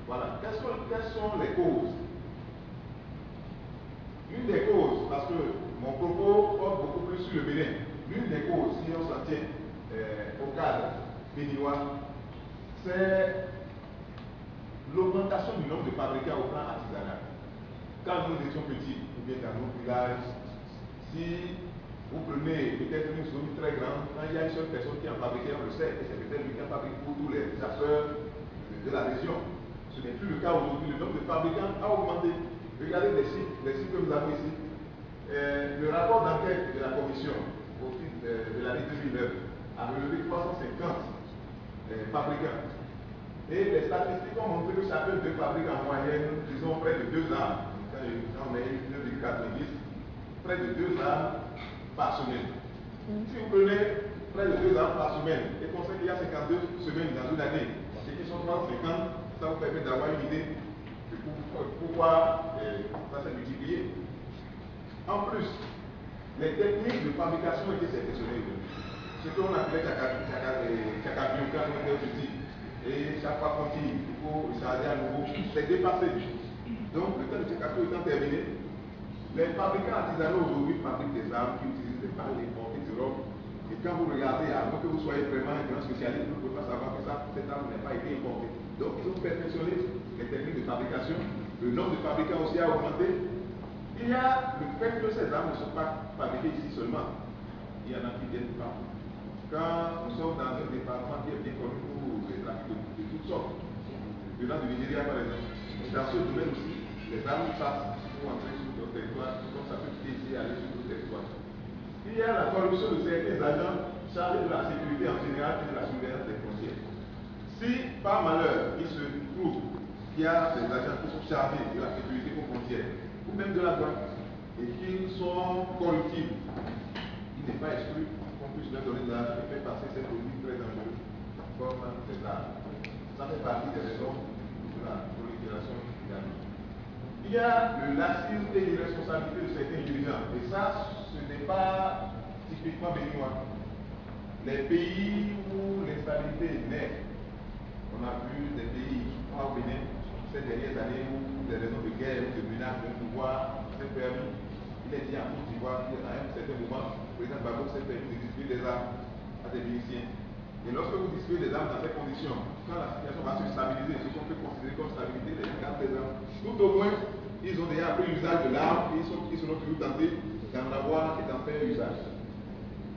Voilà. Quelles sont les causes? L'une des causes, parce que mon propos porte beaucoup plus sur le Bénin, l'une des causes, si on s'en tient au cadre béninois, c'est l'augmentation du nombre de fabricants au plan artisanal. Quand nous étions petits, ou bien dans nos villages, si vous prenez peut-être une zone très grande, quand il y a une seule personne qui en fabriquait, on le sait, et c'est peut-être lui qui en fabrique pour tous les affaires de la région. Ce n'est plus le cas aujourd'hui, le nombre de fabricants a augmenté. Regardez les sites que nous avons ici. Le rapport d'enquête de la commission au titre de l'année 2009 a relevé 350 fabricants. Et les statistiques ont montré que chacun d'eux fabrique en moyenne, disons, près de 2 armes. Quand on est 1,90, près de 2 armes par semaine. Si vous prenez près de 2 armes par semaine et qu'on sait qu'il y a 52 semaines dans une année, ce qui sont 350, ça vous permet d'avoir une idée de pourquoi ça s'est multiplié. En plus, les techniques de fabrication étaient sélectionnées. Ce qu'on appelait Chakabion quand on était petit. Et chaque fois qu'on tire, il faut recharger à nouveau. C'est dépassé. Donc, le temps de Chakabion étant terminé, les fabricants artisanaux aujourd'hui fabriquent des armes qui utilisent des balles importées d'Europe. Et quand vous regardez, avant que vous soyez vraiment un grand spécialiste, vous ne pouvez pas savoir que cette arme n'a pas été importée. Donc, ils ont perfectionné les techniques de fabrication. Le nombre de fabricants aussi a augmenté. Il y a le fait que ces armes ne sont pas fabriquées ici seulement. Il y en a qui viennent partout. Quand nous sommes dans un département qui est bien connu pour les trafics de toutes sortes, venant du Nigeria par exemple, dans ce domaine aussi, les armes passent pour entrer sur notre territoire, comme ça peut quitter ici et aller sur notre territoire. Il y a la corruption de certains agents chargés de la sécurité en général et de la surveillance des frontières. Si par malheur il se trouve qu'il y a des agents qui sont chargés de la sécurité aux frontières, ou même de la douane, et qui sont corruptibles, il n'est pas exclu qu'on puisse leur donner de l'argent et faire passer ces produits très dangereux comme des armes. Ça fait partie des raisons de la prolifération également. Il y a le laxisme et l'irresponsabilité de certains dirigeants. Et ça, ce n'est pas typiquement béninois. Les pays où l'instabilité naît, on a vu des pays au Bénin ces dernières années où des raisons de guerre ou de menaces d'un pouvoir s'est permis. Il est dit en Côte d'Ivoire qu'à un certain moment, le président Gbagbo s'est permis de distribuer des armes à des Vénitiens. Et lorsque vous distribuez des armes dans ces conditions, quand la situation va se stabiliser, ce qu'on peut considérer comme stabilité, les gens gardent des armes. Tout au moins, ils ont déjà appris l'usage de l'arme et ils seront toujours tentés d'en avoir et d'en faire usage.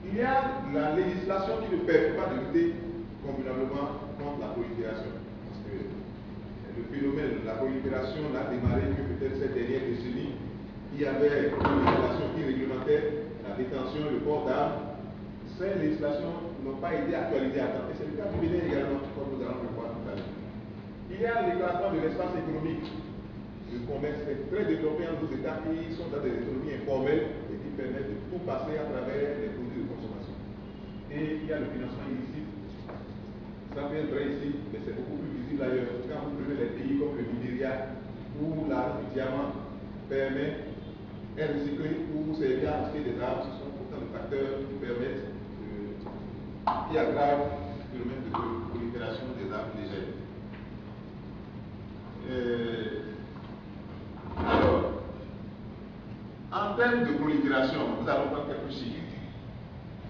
Il y a la législation qui ne permet pas de lutter convenablement contre la prolifération. Parce que le phénomène de la prolifération n'a démarré que peut-être cette dernière décennie. Il y avait une législation qui réglementait la détention et le port d'armes. Ces législations n'ont pas été actualisées à temps. Et c'est le cas du Bénin également, comme nous allons le voir tout à l'heure. Il y a l'éclatement de l'espace économique. Le commerce est très développé en nos États qui sont dans des économies informelles et qui permettent de tout passer à travers les produits de consommation. Et il y a le financement illicite. Ça vient vrai ici, mais c'est beaucoup plus visible ailleurs. Quand vous prenez les pays comme le Nigeria, où la du diamant permet est recyclé ou servir à acheter des armes, ce sont pourtant des facteurs qui permettent qui aggravent le phénomène de prolifération des armes légères. Alors, en termes de prolifération, nous allons prendre quelques chiffres.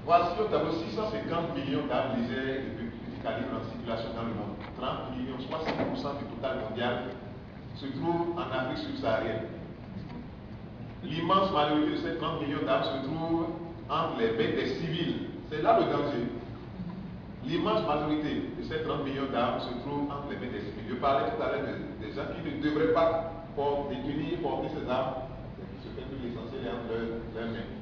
Voici au tableau 650 millions d'armes légères et de petits calibres en circulation dans le monde. 30 millions, soit 5% du total mondial, se trouve en Afrique subsaharienne. L'immense majorité de ces 30 millions d'armes se trouve entre les mains des civils. C'est là le danger. L'immense majorité de ces 30 millions d'armes se trouve entre les mains des civils. Je parlais tout à l'heure des gens qui ne devraient pas détenir, porter ces armes, ce fait que l'essentiel est entre leurs mains.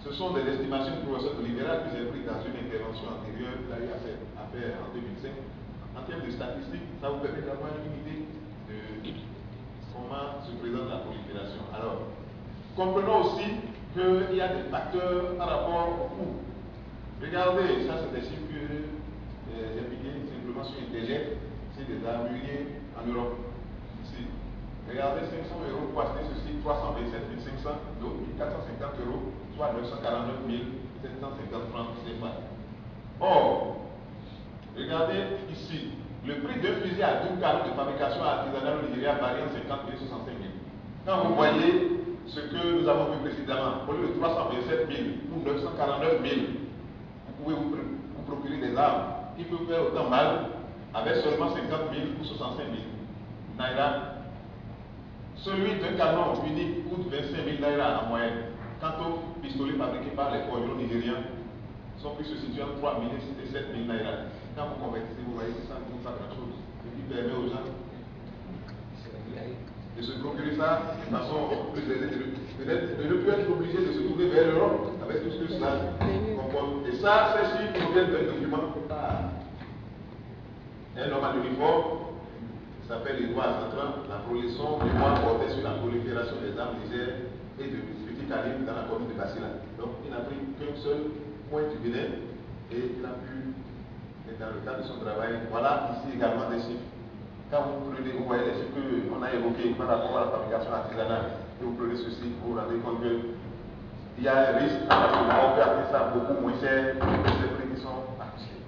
Ce sont des estimations du professeur libéral que j'ai prises dans une intervention antérieure, qu'il a eu à faire en 2005. En termes de statistiques, ça vous permet d'avoir une idée de comment se présente la prolifération. Alors, comprenons aussi qu'il y a des facteurs par rapport au coût. Regardez, ça c'est des chiffres que j'ai piqués simplement sur Internet, c'est des armuriers en Europe. Ici. Regardez, 500 € pour acheter ceci, 327 500, donc 1450 €, soit 949 750 francs CFA. Or, regardez ici, le prix d'un fusil à 12 canons de fabrication artisanale au Nigeria varie entre 50 000 et 65 000. Quand vous voyez ce que nous avons vu précédemment, au lieu de 327 000 ou 949 000, vous pouvez vous procurer des armes qui peuvent faire autant mal avec seulement 50 000 ou 65 000 naira. Celui d'un canon unique coûte 25 000 naira en moyenne. Quant aux pistolets fabriqués par les forgerons nigériens, son prix se situe entre 3 000 et 7 000 naira. Quand vous convertissez, vous voyez que ça ne coûte pas grand-chose. Ce qui permet aux gens de se procurer ça de façon plus aisée, de ne plus être obligé de se tourner vers l'Europe avec tout ce que cela comporte. Et ça, ces chiffres proviennent d'un document un homme en uniforme qui s'appelle Edouard Santran, la prolifération du mois portait sur la prolifération des armes légères et de petits calibres dans la commune de Bassila. Donc il n'a pris qu'un seul point du Bénin et il a pu, dans le cadre de son travail, voilà ici également des chiffres. Quand vous prenez, vous voyez les chiffres qu'on a évoqués par rapport à la fabrication artisanale, et vous prenez ceci, vous vous rendez compte qu'il y a un risque parce qu'on peut acheter ça beaucoup moins cher que les prix qui sont affichés.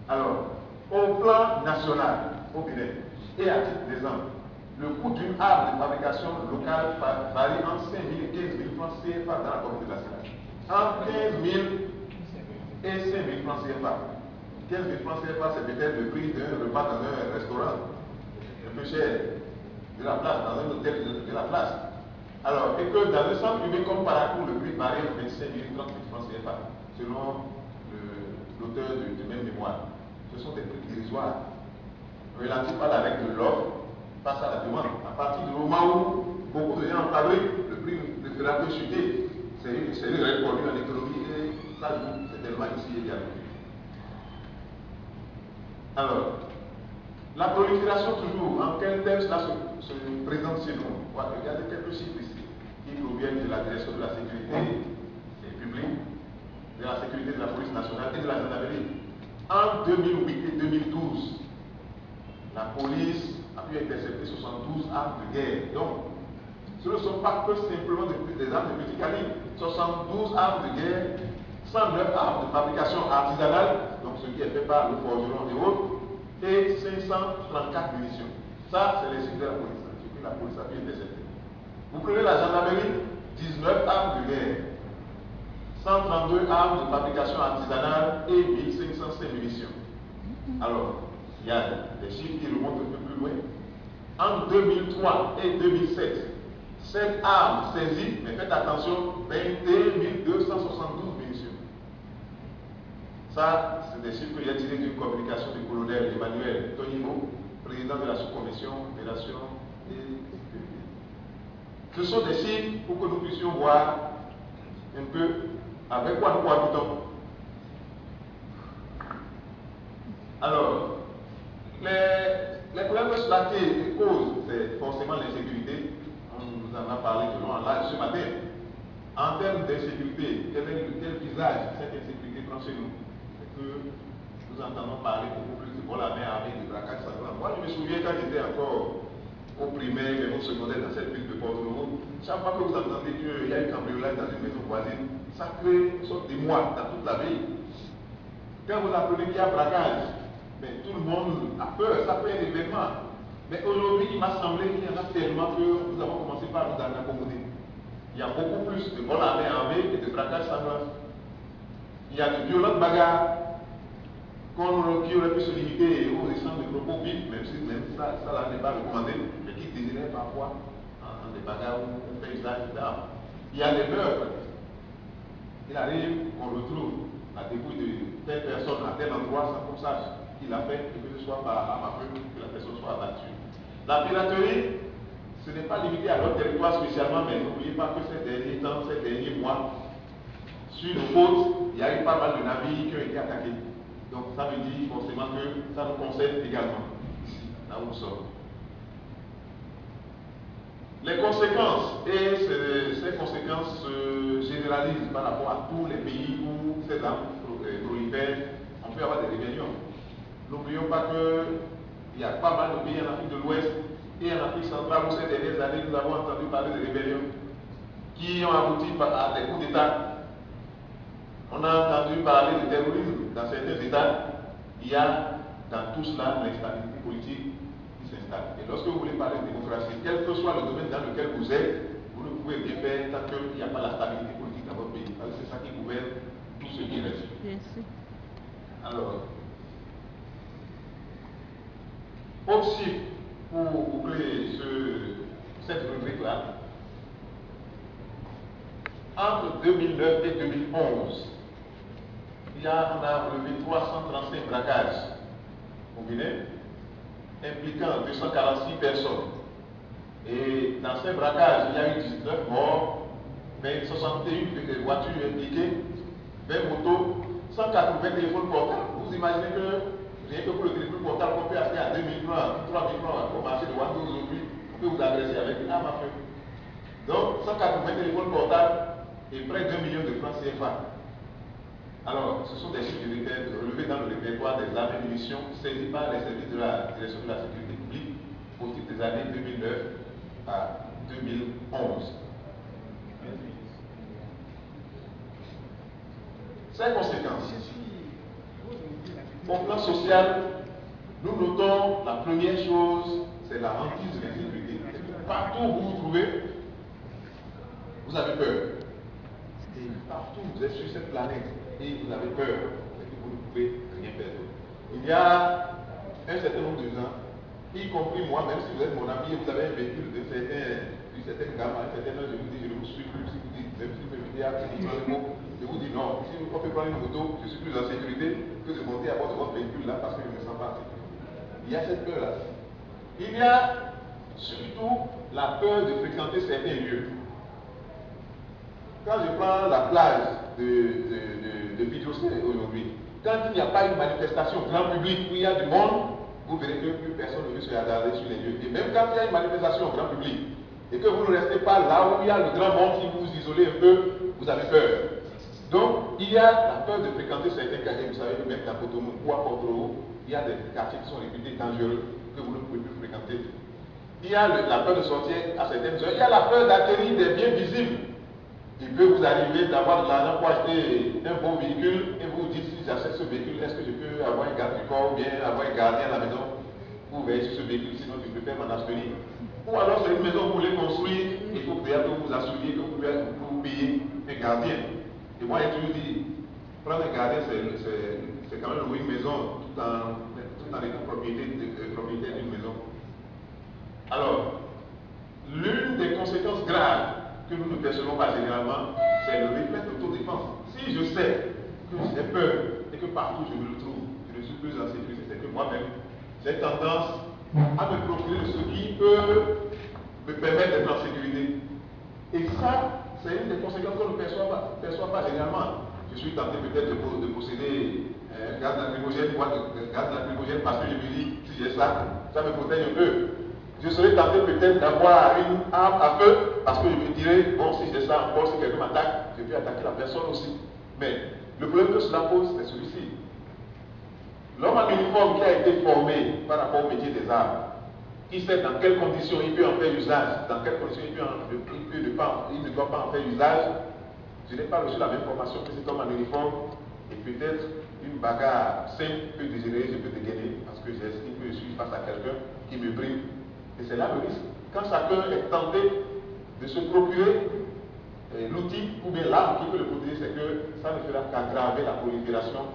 Alors, au plan national, au Bénin, et à titre d'exemple, le coût d'une arme de fabrication locale varie entre 5 000 et 15 000 francs CFA dans la commune de Bassila. Entre 15 000 et 5 000 francs CFA. 15 000 francs CFA, c'est peut-être le prix d'un repas dans un restaurant. Un peu cher, de la place, dans un hôtel de la place. Alors, et que dans un centre privé comme Paracourt, le prix varie entre 25 000 et 30 000 francs CFA, selon l'auteur du même mémoire. Ce sont des prix dérisoires, relatifs à la règle de l'offre face à la demande. À partir du moment où beaucoup de gens en fabriquent, le prix ne fera que chuter. C'est une règle connue en économie et ça joue, c'est tellement ici également. Alors, la prolifération toujours, en quel terme cela se présente chez nous? Voilà, regardez quelques chiffres ici qui proviennent de la direction de la sécurité publique, de la sécurité de la police nationale et de la gendarmerie. En 2008 et 2012, la police a pu intercepter 72 armes de guerre. Donc, ce ne sont pas que simplement des armes de petit calibre, 72 armes de guerre, 109 armes de fabrication artisanale, donc ce qui est fait par le forgeron et autres, et 534 munitions. Ça, c'est les chiffres de la police, ce que la police a pu intercepter. Vous prenez la gendarmerie, 19 armes de guerre, 132 armes de fabrication artisanale et 1505 munitions. Alors, il y a des chiffres qui remontent un peu plus loin. Entre 2003 et 2007, 7 armes saisies, mais faites attention, 21 272 munitions. Ça, c'est des chiffres que j'ai tirés d'une communication du colonel Emmanuel Tonimo, président de la sous-commission opération et sécurité. Ce sont des chiffres pour que nous puissions voir un peu avec quoi nous habitons. Alors, les problèmes de cela qui causent, c'est forcément l'insécurité. On nous en a parlé de long en large ce matin. En termes d'insécurité, quel visage cette insécurité prend chez nous? Nous entendons parler beaucoup plus de vol à main armée, de braquage sanglant. Moi, je me souviens quand j'étais encore au primaire et au secondaire dans cette ville de Porto-Novo, chaque fois que vous entendez qu'il y a un cambriolage dans une maison voisine, ça crée une sorte d'émoi dans toute la ville. Quand vous apprenez qu'il y a braquage, mais tout le monde a peur, ça fait un événement. Mais aujourd'hui, il m'a semblé qu'il y en a tellement que nous avons commencé par nous en accommoder. Il y a beaucoup plus de vol à main armée et de braquage sanglant. il y a de violentes bagarres qui auraient pu se limiter aux échanges de propos vifs, même si ça là n'est pas recommandé, mais qui dégénèrent parfois en des bagarres où on fait usage d'armes. Il y a des meurtres. Il arrive qu'on retrouve la dépouille de telle personne à tel endroit sans qu'on sache qui l'a fait et que ce soit par arme à feu que la personne soit abattue. La piraterie, ce n'est pas limité à notre territoire spécialement, mais n'oubliez pas que ces derniers temps, ces derniers mois, sur nos côtes, il y a eu pas mal de navires qui ont été attaqués. Donc ça veut dire forcément que ça nous concerne également, ici, là où nous sommes. Les conséquences, et ces conséquences se généralisent par rapport à tous les pays où ces armes prolifèrent, on peut avoir des rébellions. N'oublions pas qu'il y a pas mal de pays en Afrique de l'Ouest et en Afrique centrale où ces dernières années nous avons entendu parler de rébellions qui ont abouti à des coups d'État. On a entendu parler de terrorisme dans certains États. Il y a dans tout cela l'instabilité politique qui s'installe. Et lorsque vous voulez parler de démocratie, quel que soit le domaine dans lequel vous êtes, vous ne pouvez rien faire tant qu'il n'y a pas la stabilité politique dans votre pays. C'est ça qui gouverne tout ce qui reste. Alors, autre chiffre pour boucler cette rubrique-là. Entre 2009 et 2011, on a relevé 335 braquages au Bénin, impliquant 246 personnes. Et dans ces braquages, il y a eu 19 morts, 61 voitures impliquées, 20 motos, 180 téléphones portables. Vous imaginez que, rien que pour le téléphone portable qu'on peut acheter à 2 000 francs, 3 000 francs au marché de Wando aujourd'hui, on peut vous agresser avec une arme à feu. Donc, 180 téléphones portables et près d'1 million de francs CFA. Alors, ce sont des chiffres relevés dans le répertoire des armes et munitions saisis par les services de la Direction de la Sécurité publique au titre des années 2009 à 2011. Ces conséquences. Au plan social, nous notons la première chose, c'est la hantise de l'insécurité. Partout où vous vous trouvez, vous avez peur. Et partout vous êtes sur cette planète et vous avez peur, et que vous ne pouvez rien faire. Il y a un certain nombre de gens, y compris moi, même si vous êtes mon ami et vous avez un véhicule d'une certaine gamme, à un certain âge, je vous dis, je ne vous suis plus, si vous dites, même si vous me dites, je vous dis non, si on peut prendre une moto, je suis plus en sécurité que de monter à bord de votre véhicule là parce que je ne me sens pas en sécurité. Il y a cette peur-là. Il y a surtout la peur de fréquenter certains lieux. Quand je prends la plage de Bidjosé aujourd'hui, quand il n'y a pas une manifestation grand public où il y a du monde, vous verrez que plus personne ne veut se hasarder sur les lieux. Et même quand il y a une manifestation grand public, et que vous ne restez pas là où il y a le grand monde, si vous vous isolez un peu, vous avez peur. Donc, il y a la peur de fréquenter certains quartiers. Vous savez que même à Cotonou ou à Porto, il y a des quartiers qui sont réputés dangereux, que vous ne pouvez plus fréquenter. Il y a la peur de sortir à certaines heures. Il y a la peur d'acquérir des biens visibles. Il peut vous arriver d'avoir de l'argent pour acheter un bon véhicule et vous dites, si j'achète ce véhicule, est-ce que je peux avoir un garde du corps ou bien avoir un gardien à la maison pour veiller sur ce véhicule, sinon je peux faire m'en abstenir. Ou alors c'est une maison que vous voulez construire, il faut que vous assuriez que vous pouvez payer un gardien. Et moi j'ai toujours dit, prendre un gardien c'est quand même louer une maison tout en étant propriétaire d'une maison. Alors, l'une des conséquences graves que nous ne percevons pas généralement, c'est le réflexe d'autodéfense. Si je sais que j'ai peur et que partout je me le trouve, je ne suis plus en sécurité, c'est que moi-même, j'ai tendance à me procurer ce qui peut me permettre d'être en sécurité. Et ça, c'est une des conséquences qu'on ne perçoit pas généralement. Je suis tenté peut-être de posséder un gaz lacrymogène parce que je me dis, si j'ai ça, ça me protège un peu. Je serais tenté peut-être d'avoir une arme à feu parce que je me dirais, bon, si j'ai ça encore, si quelqu'un m'attaque, je peux attaquer la personne aussi. Mais le problème que cela pose, c'est celui-ci. L'homme en uniforme qui a été formé par rapport au métier des armes, qui sait dans quelles conditions il peut en faire usage, dans quelles conditions il ne doit pas en faire usage, je n'ai pas reçu la même formation que cet homme en uniforme, et peut-être une bagarre simple peut dégénérer, je peux dégainer, parce que j'estime que je suis face à quelqu'un qui me brime. Et c'est là le risque. Quand chacun est tenté de se procurer l'outil ou bien l'arme qui peut le protéger, c'est que ça ne fera qu'aggraver la prolifération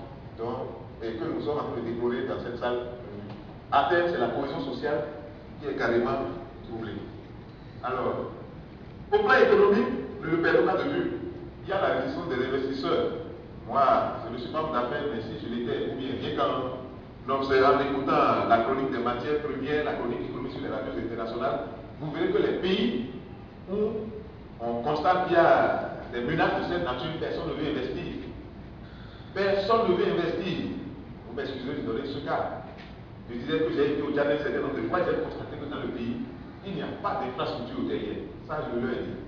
et que nous sommes en train de déplorer dans cette salle. À terme, c'est la cohésion sociale qui est carrément troublée. Alors, au plan économique, ne le perdons pas de vue. Il y a la résistance des investisseurs. Moi, je ne suis pas d'affaires, mais si je l'étais, ou bien en écoutant la chronique des matières premières, la chronique économique sur les radios internationales, vous verrez que les pays où on constate qu'il y a des menaces de cette nature, personne ne veut investir. Personne ne veut investir. Vous m'excusez de donner ce cas. Je disais que j'ai été au Tchad un certain nombre de fois, j'ai constaté que dans le pays, il n'y a pas d'infrastructure derrière. Ça, je le ai dit.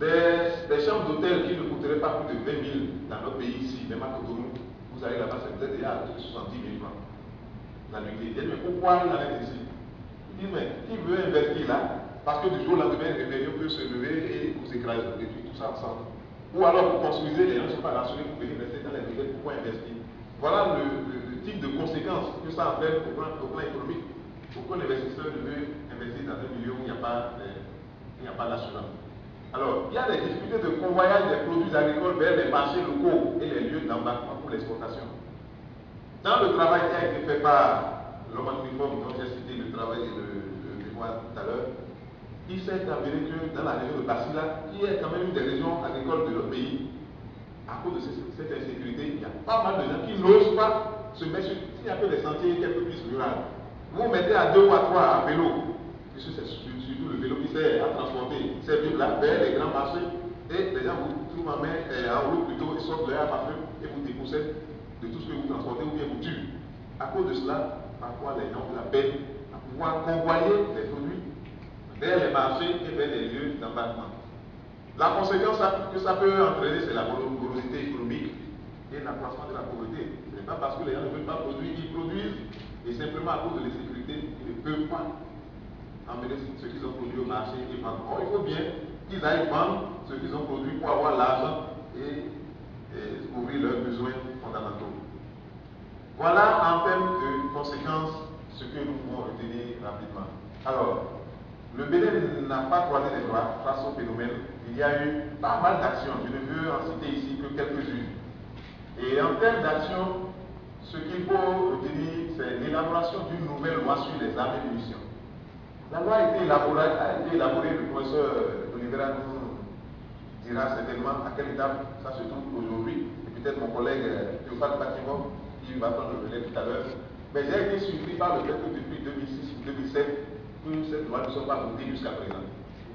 Des chambres d'hôtel qui ne coûteraient pas plus de 20 000 dans notre pays ici, même à Cotonou, vous allez là-bas, c'est peut-être déjà à 70 000 francs. La nuit. Mais pourquoi il en est ici? Il dit, mais qui veut investir là? Parce que du jour au lendemain, le réveillon peut se lever et vous écraser, vous détruire tout ça ensemble. Ou alors vous construisez, les gens ne sont pas rassurés pour venir rester dans les hôtels, pourquoi investir? Voilà le type de conséquences que ça entraîne au plan économique. Pourquoi l'investisseur ne veut investir dans un milieu où il n'y a pas d'assurance? Alors, il y a des difficultés de convoyage des produits agricoles vers les marchés locaux et les lieux d'embarquement pour l'exportation. Dans le travail qui a été fait par l'homme en uniforme, dont j'ai cité le travail et le mémoire tout à l'heure, il s'est avéré que dans la région de Basila, qui est quand même une des régions agricoles de notre pays, à cause de cette insécurité, il y a pas mal de gens qui n'osent pas se mettre sur. S'il n'y a que des sentiers quelques plus ruraux, vous mettez à 2 ou à 3 à vélo, puisque c'est surtout le vélo qui sert à transporter ces biens-là vers les grands marchés, et les gens vous trouvent en main, en route plutôt, ils sortent leur arme à feu et vous dépossèdent de tout ce que vous transportez ou bien vous tuent. À cause de cela, parfois les gens ont la peine à pouvoir convoyer les produits vers les marchés et vers les lieux d'embarquement. La conséquence que ça peut entraîner, c'est la morosité économique et l'accroissement de la pauvreté. Ce n'est pas parce que les gens ne veulent pas produire, ils produisent, et simplement à cause de l'insécurité, ils ne peuvent pas emmener ce qu'ils ont produit au marché et vendre. Or, il faut bien qu'ils aillent vendre ce qu'ils ont produit pour avoir l'argent et couvrir leurs besoins fondamentaux. Voilà en termes de conséquences ce que nous pouvons retenir rapidement. Alors, le Bénin n'a pas croisé les bras face au phénomène. Il y a eu pas mal d'actions. Je ne veux en citer ici que quelques-unes. Et en termes d'actions, ce qu'il faut retenir, c'est l'élaboration d'une nouvelle loi sur les armes et munitions. La loi a été élaborée, le professeur Olivera nous dira certainement à quelle étape ça se trouve aujourd'hui. Et peut-être mon collègue Théophile Fatimov, qui va prendre le relais tout à l'heure. Mais j'ai été surpris par le fait que depuis 2006 ou 2007, que cette loi ne soit pas votée jusqu'à présent.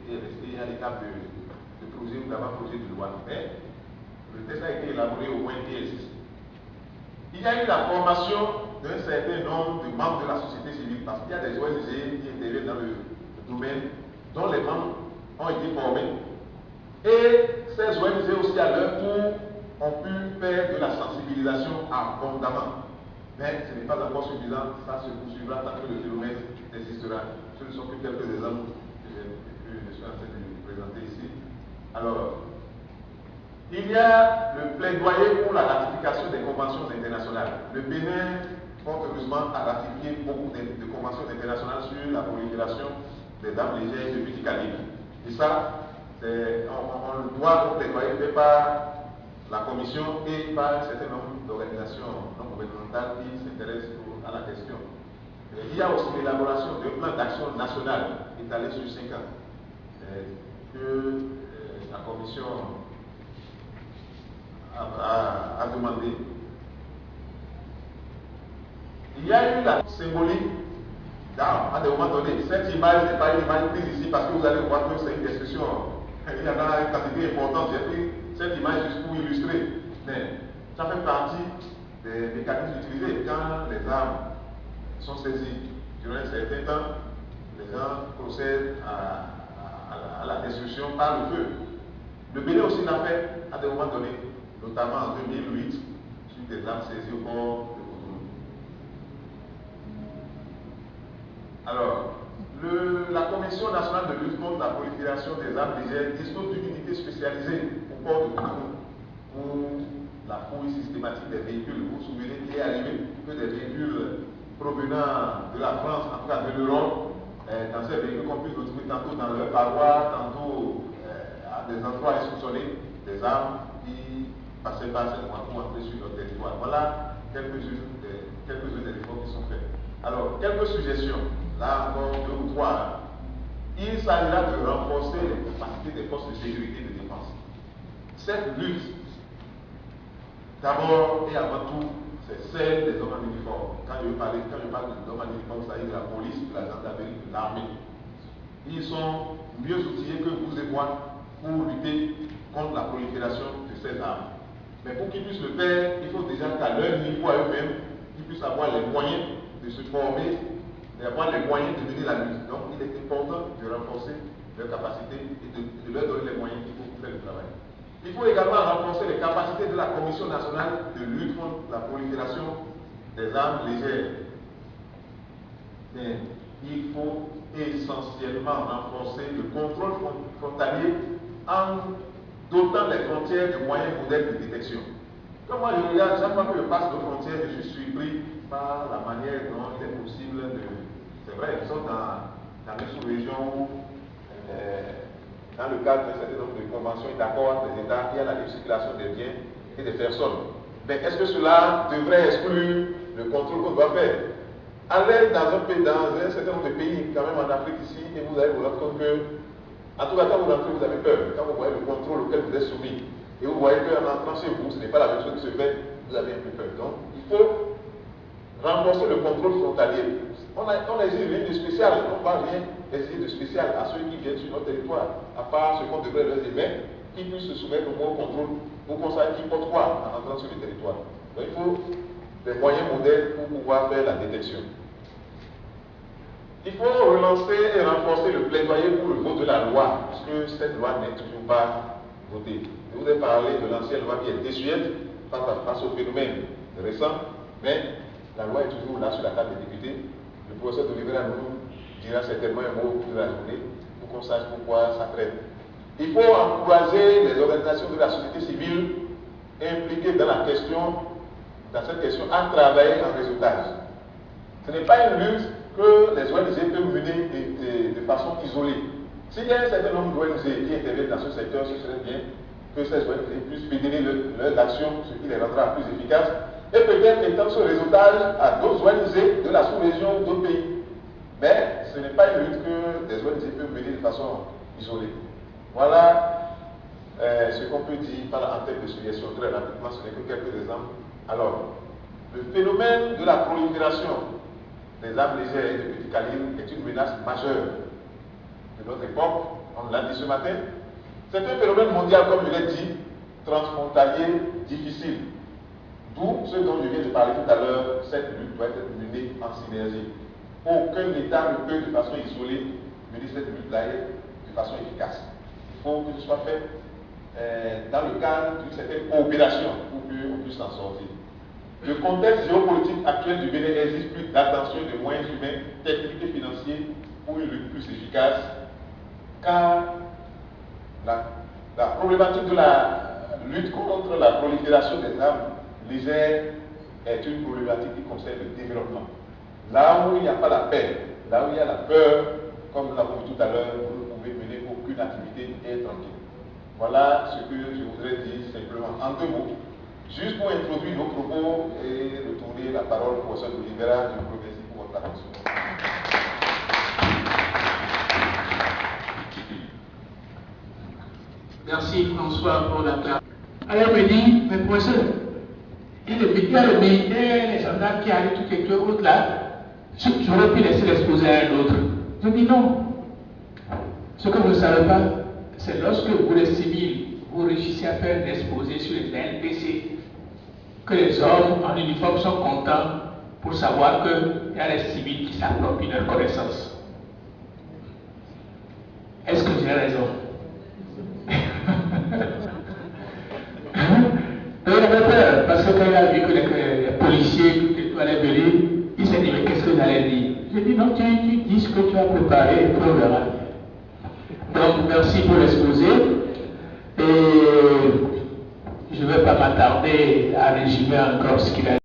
Et restée à l'étape de projet ou d'avant-projet de loi. Mais le texte a été élaboré au moins PS. Il y a eu la formation d'un certain nombre de membres de la société civile, parce qu'il y a des ONG qui interviennent dans le domaine, dont les membres ont été formés. Et ces ONG aussi, à leur tour, ont pu faire de la sensibilisation abondamment. Mais ce n'est pas encore suffisant, ça se poursuivra tant que le phénomène existera. Ce ne sont que quelques exemples que je suis en train de vous présenter ici. Alors, il y a le plaidoyer pour la ratification des conventions internationales. Le Bénin, fort heureusement, a ratifié beaucoup de conventions internationales sur la prolifération des armes légères de petit calibre. Et ça, on le doit au plaidoyer fait par la Commission et par un certain nombre d'organisations non gouvernementales qui s'intéressent à la question. Et il y a aussi l'élaboration d'un plan d'action national étalé sur 5 ans que la Commission a demandé. Il y a eu la symbolique d'armes à des moments donnés. Cette image n'est pas une image prise ici parce que vous allez voir que c'est une discussion. Il y en a une quantité importante. J'ai pris cette image juste pour illustrer. Mais ça fait partie des mécanismes utilisés quand les armes sont saisies. Durant un certain temps, les gens procèdent à la destruction par le feu. Le Bénin aussi l'a fait à des moments donnés, notamment en 2008, sur des armes saisies au port de Cotonou. Alors, la Commission nationale de lutte contre la prolifération des armes légères dispose d'une unité spécialisée au port de Cotonou pour la fouille systématique des véhicules. Vous vous souvenez qu'il est arrivé que des véhicules provenant de la France, en tout cas de l'Europe, dans ces véhicules qu'on puisse retrouver tantôt dans leur parois, tantôt à des endroits insoupçonnés des armes qui passaient par ces endroits pour entrer sur notre territoire. Voilà quelques-unes des réformes qui sont faites. Alors, quelques suggestions, là encore 2 ou 3. Il s'agira de renforcer les capacités des forces de sécurité et de défense. Cette lutte, d'abord et avant tout, c'est celle des hommes en uniforme. Quand je parle d'hommes en uniforme, ça veut dire de la police, de la gendarmerie, de l'armée. Ils sont mieux outillés que vous et moi pour lutter contre la prolifération de ces armes. Mais pour qu'ils puissent le faire, il faut déjà qu'à leur niveau à eux-mêmes, ils puissent avoir les moyens de se former, d'avoir les moyens de mener la lutte. Donc il est important de renforcer leurs capacités et de leur donner les moyens qu'il faut pour faire le travail. Il faut également renforcer les capacités de la Commission nationale de lutte contre la prolifération des armes légères. Mais il faut essentiellement renforcer le contrôle frontalier en dotant les frontières de moyens modernes de détection. Comme moi je regarde, chaque fois que je passe nos frontières, je suis surpris par la manière dont il est possible de... C'est vrai, nous sommes dans une sous-région où, dans le cadre d'un certain nombre de conventions et d'accords entre les États, il y a la libre circulation des biens et des personnes. Mais est-ce que cela devrait exclure le contrôle qu'on doit faire? Allez dans un pays, dans un certain nombre de pays, quand même en Afrique ici, et vous allez vous rendre compte que, en tout cas, quand vous rentrez, vous avez peur. Quand vous voyez le contrôle auquel vous êtes soumis, et vous voyez qu'en entrant chez vous, ce n'est pas la même chose qui se fait, vous avez un peu peur. Donc, il faut renforcer le contrôle frontalier. On exige rien de spécial, on ne va rien exiger de spécial à ceux qui viennent sur notre territoire, à part ce qu'on devrait leur dire, mais qu'ils puissent se soumettre au bon contrôle pour qu'on sache qui porte quoi en entrant sur le territoire. Donc, il faut des moyens modernes pour pouvoir faire la détection. Il faut relancer et renforcer le plaidoyer pour le vote de la loi, puisque cette loi n'est toujours pas votée. Je vous ai parlé de l'ancienne loi qui est désuète face au phénomène récent, mais la loi est toujours là sur la table des députés. Le professeur D'Oliveira nous dira certainement un mot de la journée pour qu'on sache pourquoi ça traîne. Il faut encourager les organisations de la société civile impliquées dans cette question, à travailler en réseautage. Ce n'est pas une lutte que les ONG peuvent mener de façon isolée. S'il y a un certain nombre d'ONG qui interviennent dans ce secteur, ce serait bien que ces ONG puissent fédérer leurs actions, ce qui les rendra plus efficaces, et peut-être étendre ce réseautage à d'autres ONG de la sous-région ou d'autres pays. Mais ce n'est pas une lutte que des ONG peuvent mener de façon isolée. Voilà ce qu'on peut dire en termes de suggestions. Très rapidement, ce n'est que quelques exemples. Alors, le phénomène de la prolifération des armes légères et de petit calibre est une menace majeure de notre époque. On l'a dit ce matin. C'est un phénomène mondial, comme je l'ai dit, transfrontalier, difficile. D'où ce dont je viens de parler tout à l'heure, cette lutte doit être menée en synergie. Aucun État ne peut de façon isolée mener cette lutte-là de façon efficace. Il faut que ce soit fait dans le cadre d'une certaine coopération pour qu'on puisse s'en sortir. Le contexte géopolitique actuel du Bénin exige plus d'attention et de moyens humains, techniques et financiers pour une lutte plus efficace, car la problématique de la lutte contre la prolifération des armes légères est une problématique qui concerne le développement. Là où il n'y a pas la paix, là où il y a la peur, comme nous l'avons vu tout à l'heure, vous ne pouvez mener aucune activité et être tranquille. Voilà ce que je voudrais dire simplement en 2 mots. Juste pour introduire nos propos et retourner la parole au professeur D'Oliveira, je vous remercie pour votre attention. Merci François pour la classe. Alors il me dit, mais professeur, il y a le militaire, les gendarmes qui arrivent, tout quelque chose là, j'aurais pu laisser l'exposer à un autre. Je dis non. Ce que vous ne savez pas, c'est lorsque vous, les civils, vous réussissez à faire un exposé sur les NPC, que les hommes en uniforme sont contents pour savoir qu'il y a les civils qui s'approprient leur connaissance. Est-ce que j'ai raison? Il avait peur, parce que quand il a vu que les policiers, tout allait venir, il s'est dit, mais qu'est-ce que vous allez dire? J'ai dit, non, tu dis ce que tu as préparé et puis on verra. Donc, merci pour l'exposé. Et je ne vais pas m'attarder à résumer encore ce qu'il a dit.